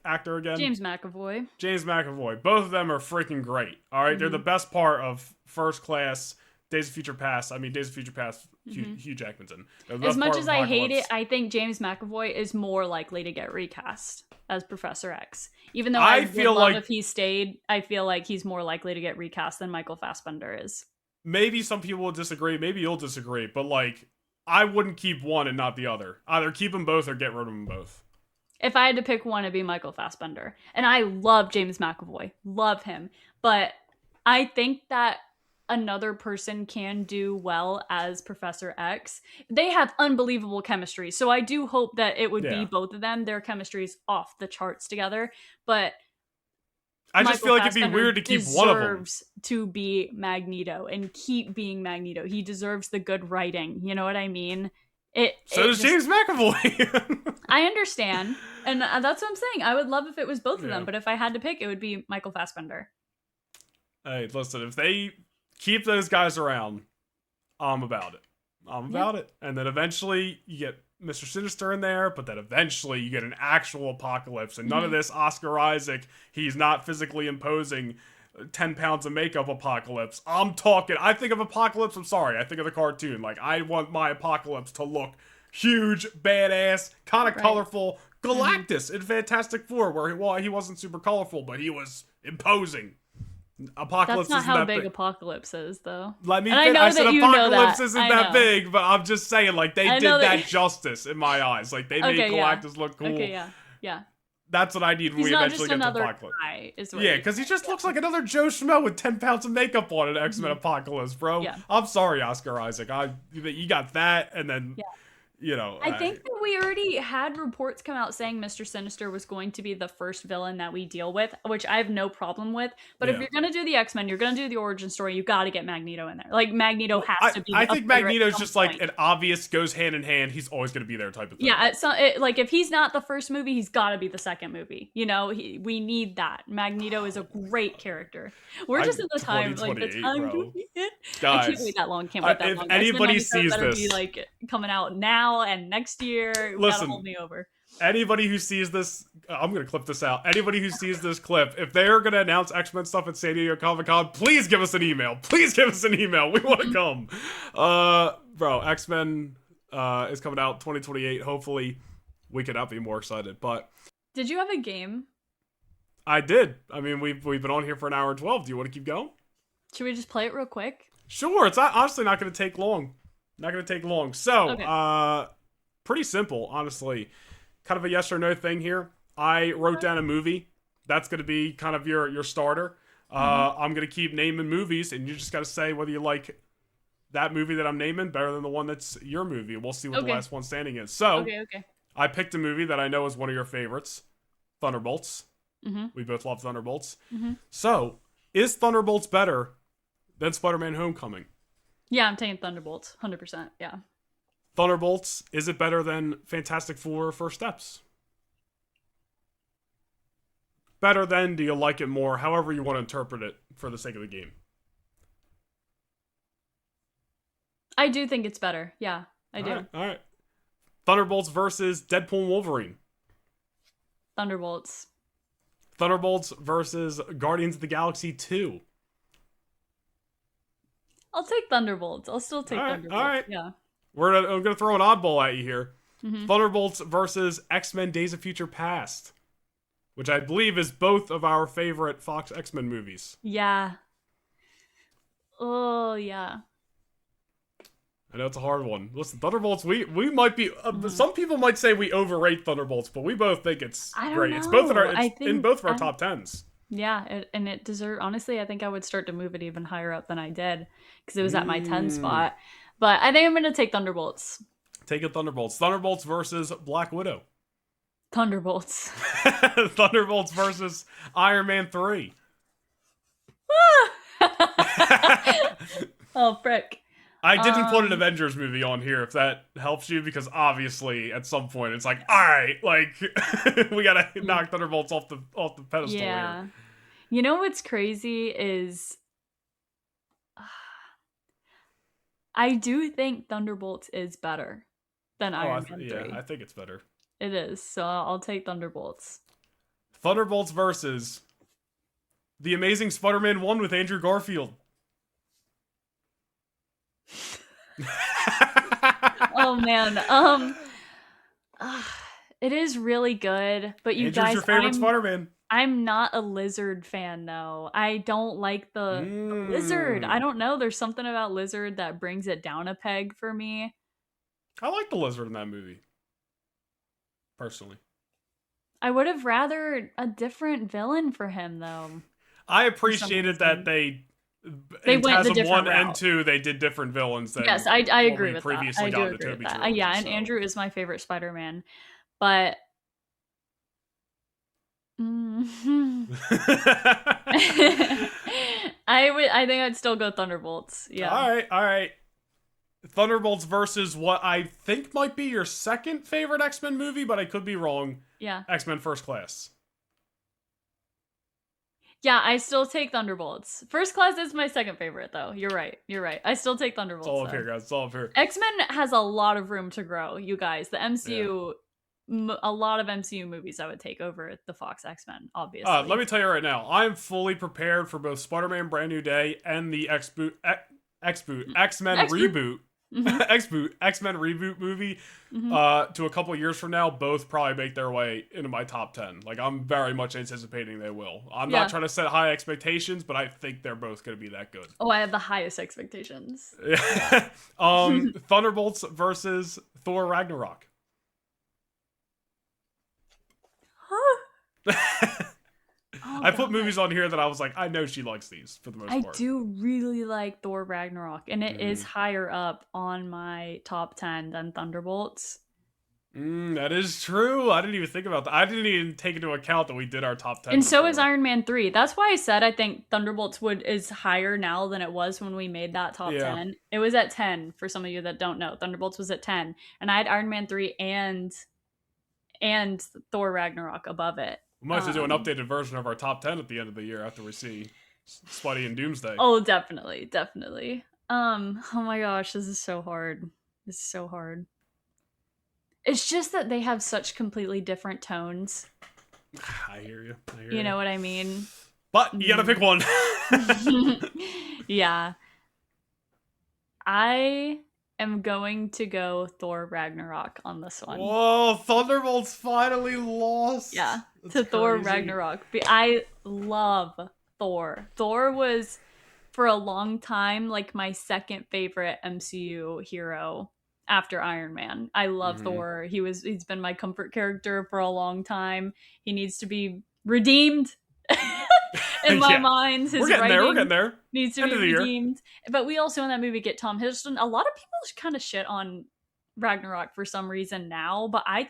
[SPEAKER 1] actor again?
[SPEAKER 2] James McAvoy.
[SPEAKER 1] James McAvoy. Both of them are freaking great. All right? They're the best part of First Class. Days of Future Past. Hugh Jackman's in.
[SPEAKER 2] As much as I hate it, I think James McAvoy is more likely to get recast as Professor X. Even though I feel like if he stayed, I feel like he's more likely to get recast than Michael Fassbender is.
[SPEAKER 1] Maybe some people will disagree. Maybe you'll disagree. But, like, I wouldn't keep one and not the other. Either keep them both or get rid of them both.
[SPEAKER 2] If I had to pick one, it'd be Michael Fassbender. And I love James McAvoy. Love him. But I think that another person can do well as Professor X. They have unbelievable chemistry, so I do hope that it would be both of them. Their chemistry is off the charts together, but
[SPEAKER 1] I just feel like it'd be weird to keep one of them.
[SPEAKER 2] Deserves to be Magneto and keep being Magneto. He deserves the good writing. You know what I mean?
[SPEAKER 1] So does James McAvoy.
[SPEAKER 2] I understand, and that's what I'm saying. I would love if it was both of them, but if I had to pick, it would be Michael Fassbender.
[SPEAKER 1] Hey, listen, if they keep those guys around, I'm about it. And then eventually you get Mr. Sinister in there, but then eventually you get an actual Apocalypse. And none of this Oscar Isaac, he's not physically imposing 10 pounds of makeup Apocalypse. I think of Apocalypse, I'm sorry, I think of the cartoon. Like, I want my Apocalypse to look huge, badass, kind of colorful. Galactus in Fantastic Four, where he wasn't super colorful, but he was imposing. Apocalypse
[SPEAKER 2] That's not how big
[SPEAKER 1] big.
[SPEAKER 2] Apocalypse is, though.
[SPEAKER 1] Let me finish. I said Apocalypse isn't that big, but I'm just saying, like, they did that justice in my eyes. Like, they made Galactus look cool.
[SPEAKER 2] Okay, yeah.
[SPEAKER 1] That's what I need when we eventually get to Apocalypse. Because he just looks like another Joe Schmo with 10 pounds of makeup on in X-Men Apocalypse, bro. Yeah. I'm sorry, Oscar Isaac. You got that, and then... Yeah.
[SPEAKER 2] I think that we already had reports come out saying Mr. Sinister was going to be the first villain that we deal with, which I have no problem with. But if you're going to do the X-Men, you're going to do the origin story, you got to get Magneto in there. Like, Magneto has to be. I think
[SPEAKER 1] Magneto's just like an obvious goes hand in hand. He's always going to be there type of thing.
[SPEAKER 2] Yeah, like if he's not the first movie, he's got to be the second movie. We need that. Magneto is a great character. We're just in the time, like the time to be it.
[SPEAKER 1] Guys,
[SPEAKER 2] I can't wait that long. Can't wait that long.
[SPEAKER 1] If anybody sees this,
[SPEAKER 2] be like coming out now and next year. Listen, gotta hold me over.
[SPEAKER 1] Anybody who sees this, I'm gonna clip this out. Anybody who sees this clip, if they're gonna announce X-Men stuff at San Diego Comic-Con, please give us an email. We want to come. Bro, X-Men is coming out 2028. Hopefully, we could not be more excited. But
[SPEAKER 2] did you have a game?
[SPEAKER 1] I did. I mean, we've been on here for an hour and 12. Do you want to keep going?
[SPEAKER 2] Should we just play it real quick?
[SPEAKER 1] Sure. It's honestly not gonna take long. So, pretty simple, honestly. Kind of a yes or no thing here. I wrote down a movie. That's going to be kind of your starter. I'm going to keep naming movies, and you just got to say whether you like that movie that I'm naming better than the one that's your movie. We'll see what the last one standing is. So, I picked a movie that I know is one of your favorites, Thunderbolts. We both love Thunderbolts. So, is Thunderbolts better than Spider-Man Homecoming?
[SPEAKER 2] Yeah, I'm taking Thunderbolts. 100%, yeah.
[SPEAKER 1] Thunderbolts, is it better than Fantastic Four First Steps? Better than, do you like it more? However you want to interpret it for the sake of the game.
[SPEAKER 2] I do think it's better. Yeah, I do.
[SPEAKER 1] All right. Thunderbolts versus Deadpool and Wolverine.
[SPEAKER 2] Thunderbolts.
[SPEAKER 1] Thunderbolts versus Guardians of the Galaxy 2.
[SPEAKER 2] I'll take Thunderbolts. I'll still take Thunderbolts.
[SPEAKER 1] All right.
[SPEAKER 2] Yeah.
[SPEAKER 1] I'm gonna throw an oddball at you here. Thunderbolts versus X-Men: Days of Future Past, which I believe is both of our favorite Fox X-Men movies.
[SPEAKER 2] Yeah. Oh yeah.
[SPEAKER 1] I know it's a hard one. Listen, Thunderbolts, we might be. Some people might say we overrate Thunderbolts, but we both think it's great. It's both in both of our top 10s.
[SPEAKER 2] Yeah, and it deserved. Honestly, I think I would start to move it even higher up than I did because it was at my 10
[SPEAKER 1] Mm.
[SPEAKER 2] spot. But I think I'm gonna take Thunderbolts.
[SPEAKER 1] Take it, Thunderbolts. Thunderbolts versus Black Widow.
[SPEAKER 2] Thunderbolts.
[SPEAKER 1] Thunderbolts versus Iron Man 3.
[SPEAKER 2] Oh frick.
[SPEAKER 1] I didn't put an
[SPEAKER 2] Um,
[SPEAKER 1] Avengers movie on here if that helps you, because obviously at some point it's like, all right, like we gotta knock Thunderbolts off the pedestal here.
[SPEAKER 2] yeah. You know what's crazy is I do think Thunderbolts is better than
[SPEAKER 1] Oh,
[SPEAKER 2] Iron Man
[SPEAKER 1] yeah,
[SPEAKER 2] 3.
[SPEAKER 1] I think it's better.
[SPEAKER 2] It is, so I'll take Thunderbolts.
[SPEAKER 1] Thunderbolts versus The Amazing Spider-Man 1 with Andrew Garfield.
[SPEAKER 2] Oh man. It is really good, but you
[SPEAKER 1] Andrew's
[SPEAKER 2] guys,
[SPEAKER 1] your favorite Spider-Man.
[SPEAKER 2] I'm not a lizard fan though. I don't like the lizard. I don't know. There's something about lizard that brings it down a peg for me.
[SPEAKER 1] I like the lizard in that movie, personally.
[SPEAKER 2] I would have rather a different villain for him though.
[SPEAKER 1] I appreciated that
[SPEAKER 2] They
[SPEAKER 1] in
[SPEAKER 2] went the
[SPEAKER 1] TASM
[SPEAKER 2] different
[SPEAKER 1] 1 and
[SPEAKER 2] route.
[SPEAKER 1] 2, they did different villains than
[SPEAKER 2] Yes, I
[SPEAKER 1] what
[SPEAKER 2] agree
[SPEAKER 1] we
[SPEAKER 2] with that.
[SPEAKER 1] previously
[SPEAKER 2] I do
[SPEAKER 1] got in the
[SPEAKER 2] agree with
[SPEAKER 1] Tobey
[SPEAKER 2] that.
[SPEAKER 1] trilogy.
[SPEAKER 2] Yeah, and
[SPEAKER 1] So.
[SPEAKER 2] Andrew is my favorite Spider-Man, but Mhm. I think I'd still go Thunderbolts. Yeah.
[SPEAKER 1] All right. Thunderbolts versus what I think might be your second favorite X-Men movie, but I could be wrong.
[SPEAKER 2] Yeah.
[SPEAKER 1] X-Men First Class.
[SPEAKER 2] Yeah, I still take Thunderbolts. First Class is my second favorite though. You're right. I still take Thunderbolts.
[SPEAKER 1] It's all up
[SPEAKER 2] though.
[SPEAKER 1] here, guys. It's all up here.
[SPEAKER 2] X-Men has a lot of room to grow, you guys. The MCU, a lot of MCU movies I would take over the Fox X-Men, obviously.
[SPEAKER 1] Let me tell you right now, I'm fully prepared for both Spider-Man Brand New Day and the X-Men reboot. X-Men reboot movie to a couple years from now. Both probably make their way into my top 10. Like, I'm very much anticipating they will. I'm not trying to set high expectations, but I think they're both going to be that good.
[SPEAKER 2] Oh, I have the highest expectations.
[SPEAKER 1] Thunderbolts versus Thor Ragnarok. I put movies on here that I was like, I know she likes these for the most part.
[SPEAKER 2] I do really like Thor Ragnarok, and it is higher up on my top 10 than Thunderbolts.
[SPEAKER 1] That is true. I didn't even think about that. I didn't even take into account that we did our top 10.
[SPEAKER 2] And so is Iron Man 3. That's why I said I think Thunderbolts is higher now than it was when we made that top 10. It was at 10 for some of you that don't know. Thunderbolts was at 10, and I had Iron Man 3 and Thor Ragnarok above it.
[SPEAKER 1] We might have to do an updated version of our top 10 at the end of the year after we see Spidey and Doomsday.
[SPEAKER 2] Oh, definitely. Oh my gosh, this is so hard. It's just that they have such completely different tones.
[SPEAKER 1] I hear you.
[SPEAKER 2] You know what I mean?
[SPEAKER 1] But you gotta pick one.
[SPEAKER 2] Yeah. I am going to go Thor Ragnarok on this one.
[SPEAKER 1] Whoa, Thunderbolts finally lost.
[SPEAKER 2] Yeah,
[SPEAKER 1] That's
[SPEAKER 2] to Thor
[SPEAKER 1] crazy.
[SPEAKER 2] Ragnarok. I love Thor. Thor was, for a long time, like my second favorite MCU hero after Iron Man. I love Thor. He's been my comfort character for a long time. He needs to be redeemed. In my mind, his
[SPEAKER 1] we're getting there.
[SPEAKER 2] Needs to be redeemed. But we also in that movie get Tom Hiddleston. A lot of people kind of shit on Ragnarok for some reason now, but I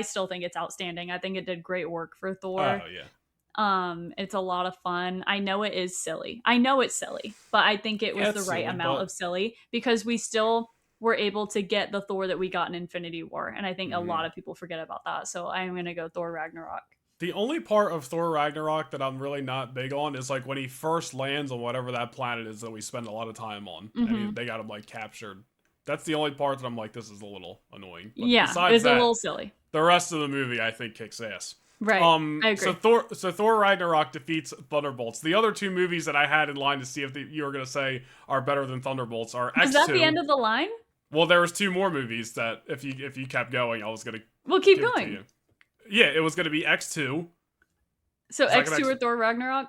[SPEAKER 2] still think it's outstanding. I think it did great work for Thor.
[SPEAKER 1] Oh yeah.
[SPEAKER 2] It's a lot of fun. I know it is silly. But I think it was the right amount of silly because we still were able to get the Thor that we got in Infinity War, and I think a lot of people forget about that. So I'm gonna go Thor Ragnarok.
[SPEAKER 1] The only part of Thor Ragnarok that I'm really not big on is like when he first lands on whatever that planet is that we spend a lot of time on, and they got him like captured. That's the only part that I'm like, this is a little annoying. But
[SPEAKER 2] yeah, it's a little silly.
[SPEAKER 1] The rest of the movie, I think, kicks ass.
[SPEAKER 2] Right. I agree.
[SPEAKER 1] So Thor Ragnarok defeats Thunderbolts. The other two movies that I had in line to see if you were gonna say are better than Thunderbolts are X2.
[SPEAKER 2] Is that the end of the line?
[SPEAKER 1] Well, there was two more movies that if you kept going, I was gonna.
[SPEAKER 2] We'll keep going.
[SPEAKER 1] Yeah, it was gonna be X2.
[SPEAKER 2] So X2 or Thor Ragnarok?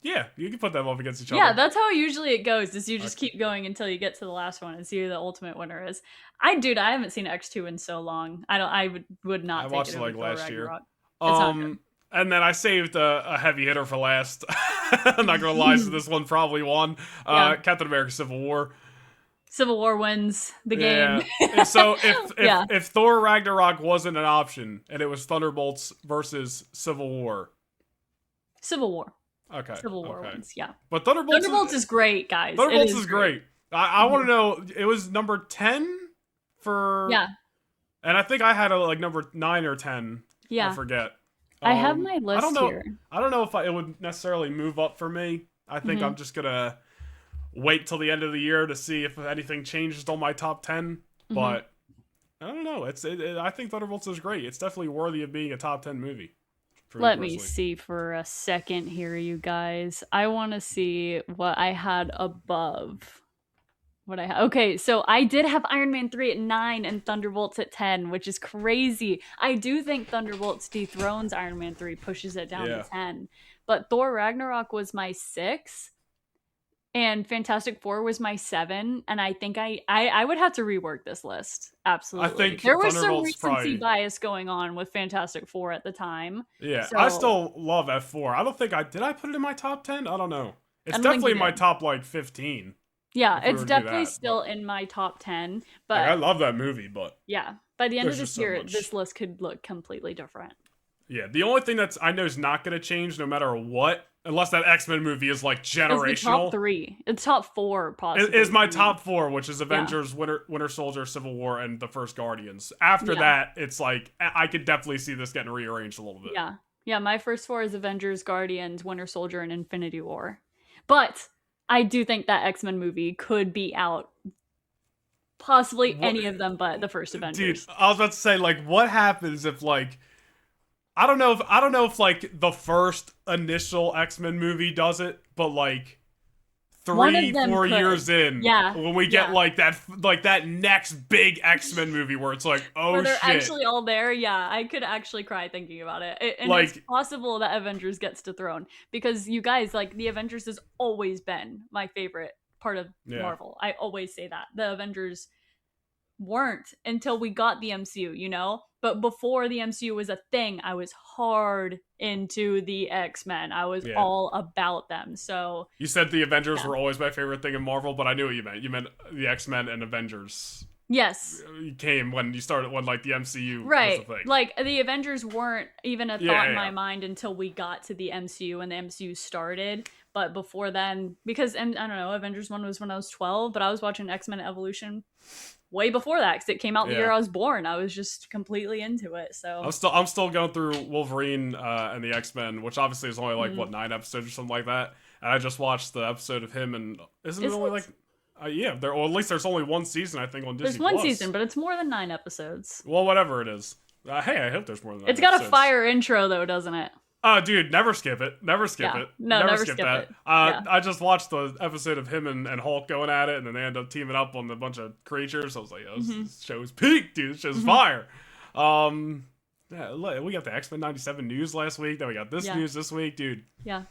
[SPEAKER 1] Yeah, you can put them up against each other.
[SPEAKER 2] Yeah, that's how usually it goes, is you just keep going until you get to the last one and see who the ultimate winner is. I haven't seen X2 in so long. I would not take it over Thor Ragnarok.
[SPEAKER 1] Year. And then I saved a heavy hitter for last. I'm not gonna lie, so this one probably won.
[SPEAKER 2] Yeah.
[SPEAKER 1] Captain America: Civil War.
[SPEAKER 2] Civil War wins the game.
[SPEAKER 1] Yeah. And so
[SPEAKER 2] Yeah.
[SPEAKER 1] if Thor Ragnarok wasn't an option and it was Thunderbolts versus Civil War.
[SPEAKER 2] Civil War.
[SPEAKER 1] Okay.
[SPEAKER 2] Civil War wins. Yeah.
[SPEAKER 1] But
[SPEAKER 2] Thunderbolts is great, guys.
[SPEAKER 1] Thunderbolts is great. I want to know. It was number 10 for.
[SPEAKER 2] Yeah.
[SPEAKER 1] And I think I had a like number 9 or 10.
[SPEAKER 2] Yeah.
[SPEAKER 1] I forget.
[SPEAKER 2] I have my list
[SPEAKER 1] I don't know,
[SPEAKER 2] here.
[SPEAKER 1] I don't know if it would necessarily move up for me. I think I'm just gonna wait till the end of the year to see if anything changes on my top 10. But I don't know. I think Thunderbolts is great. It's definitely worthy of being a top 10 movie.
[SPEAKER 2] Let me see for a second here, you guys. I want to see what I had above. Okay, so I did have Iron Man 3 at 9 and Thunderbolts at 10, which is crazy. I do think Thunderbolts dethrones Iron Man 3, pushes it down to 10. But Thor Ragnarok was my 6, and Fantastic Four was my 7, and I think I would have to rework this list. Absolutely.
[SPEAKER 1] I think
[SPEAKER 2] there was some recency bias going on with Fantastic Four at the time.
[SPEAKER 1] Yeah, so, I still love F4. I don't think did I put it in my top 10? I don't know. It's definitely in my top, like, 15.
[SPEAKER 2] Yeah, it's definitely still in my top 10. But
[SPEAKER 1] like, I love that movie, but
[SPEAKER 2] yeah, by the end of this year, this list could look completely different.
[SPEAKER 1] Yeah, the only thing I know is not going to change no matter what, unless that X-Men movie is like generational.
[SPEAKER 2] It's the top 3. It's top 4 possibly.
[SPEAKER 1] It is my top 4, which is Avengers, Winter Soldier, Civil War, and the first Guardians. After that, it's like I could definitely see this getting rearranged a little bit.
[SPEAKER 2] Yeah, my first 4 is Avengers, Guardians, Winter Soldier, and Infinity War. But I do think that X-Men movie could be out. Possibly any of them but the first Avengers.
[SPEAKER 1] Dude, I was about to say, like, what happens if, like, I don't know if like the first initial X-Men movie does it, but like 3-4 years in, when we get like that next big X-Men movie where it's like, oh
[SPEAKER 2] where they're
[SPEAKER 1] shit,
[SPEAKER 2] actually all there. Yeah, I could actually cry thinking about it. And like, it's possible that Avengers gets dethroned because you guys, like, the Avengers has always been my favorite part of Marvel. I always say that the Avengers weren't until we got the MCU, you know? But before the MCU was a thing, I was hard into the X-Men. I was all about them. So
[SPEAKER 1] you said the Avengers were always my favorite thing in Marvel, but I knew what you meant. You meant the X-Men and Avengers.
[SPEAKER 2] Yes.
[SPEAKER 1] Came when like the MCU
[SPEAKER 2] was
[SPEAKER 1] a thing.
[SPEAKER 2] Like the Avengers weren't even a thought in my mind until we got to the MCU and the MCU started. But before then, because I don't know, Avengers 1 was when I was 12, but I was watching X-Men Evolution way before that because it came out the year I was born. I was just completely into it. So
[SPEAKER 1] I'm still going through Wolverine and the X-Men, which obviously is only like 9 episodes or something like that. And I just watched the episode of him, and isn't it only like or at least there's only one season I think on Disney.
[SPEAKER 2] There's one season, but it's more than 9 episodes.
[SPEAKER 1] Well, whatever it is. Hey, I hope there's more than 9
[SPEAKER 2] It's got a fire intro though, doesn't it?
[SPEAKER 1] Oh, dude, never skip it. Never skip it.
[SPEAKER 2] No, never skip that. It.
[SPEAKER 1] I just watched the episode of him and Hulk going at it, and then they end up teaming up on a bunch of creatures. I was like, this show's peak, dude. This show's fire. We got the X-Men 97 news last week. Then we got this news this week, dude.
[SPEAKER 2] Yeah.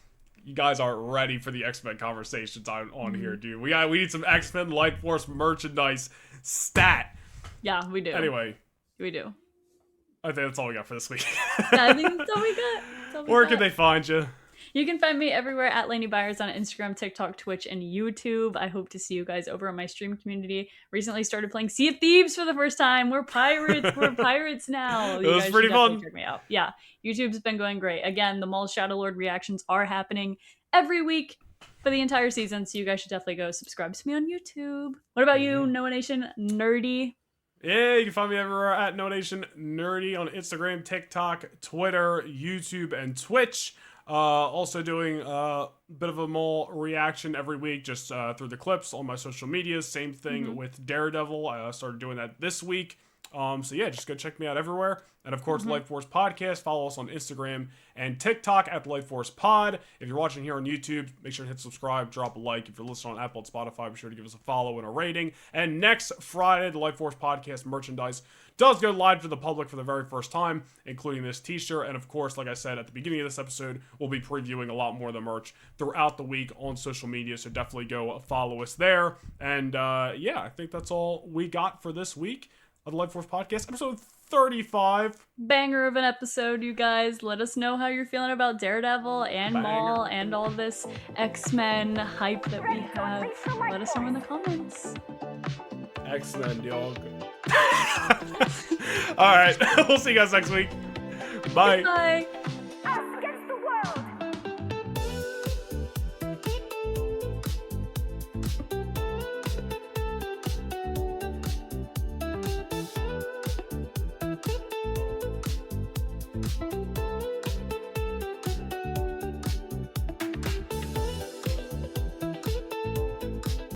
[SPEAKER 1] You guys aren't ready for the X-Men conversations on here, dude. We need some X-Men Lightforce merchandise stat.
[SPEAKER 2] Yeah, we do.
[SPEAKER 1] Anyway.
[SPEAKER 2] We do.
[SPEAKER 1] I think that's all we got for this week.
[SPEAKER 2] I think that's all we got.
[SPEAKER 1] Where can they find you?
[SPEAKER 2] You can find me everywhere at Laney Byers on Instagram, TikTok, Twitch, and YouTube. I hope to see you guys over on my stream community. Recently started playing Sea of Thieves for the first time. We're pirates. We're pirates now.
[SPEAKER 1] It was pretty fun.
[SPEAKER 2] Check me out. Yeah, YouTube's been going great. Again, the Maul Shadow Lord reactions are happening every week for the entire season, so you guys should definitely go subscribe to me on YouTube. What about you, Noah Nation Nerdy?
[SPEAKER 1] Yeah, you can find me everywhere at NoNation Nerdy on Instagram, TikTok, Twitter, YouTube, and Twitch. Also doing a bit of a Maul reaction every week just through the clips on my social media. Same thing with Daredevil. I started doing that this week. So yeah, just go check me out everywhere. And of course, Lightforce Podcast. Follow us on Instagram and TikTok at the Lightforce Pod. If you're watching here on YouTube, make sure to hit subscribe, drop a like. If you're listening on Apple and Spotify, be sure to give us a follow and a rating. And next Friday, the Lightforce Podcast merchandise does go live to the public for the very first time, including this t-shirt. And of course, like I said at the beginning of this episode, we'll be previewing a lot more of the merch throughout the week on social media. So definitely go follow us there. And yeah, I think that's all we got for this week of the Lightforce Podcast, episode 35.
[SPEAKER 2] Banger of an episode, you guys. Let us know how you're feeling about Daredevil and Maul and all this X-Men hype that we have. Let us know in the comments.
[SPEAKER 1] X-Men, y'all. All right. We'll see you guys next week. Bye.
[SPEAKER 2] Bye.
[SPEAKER 3] Us against the world.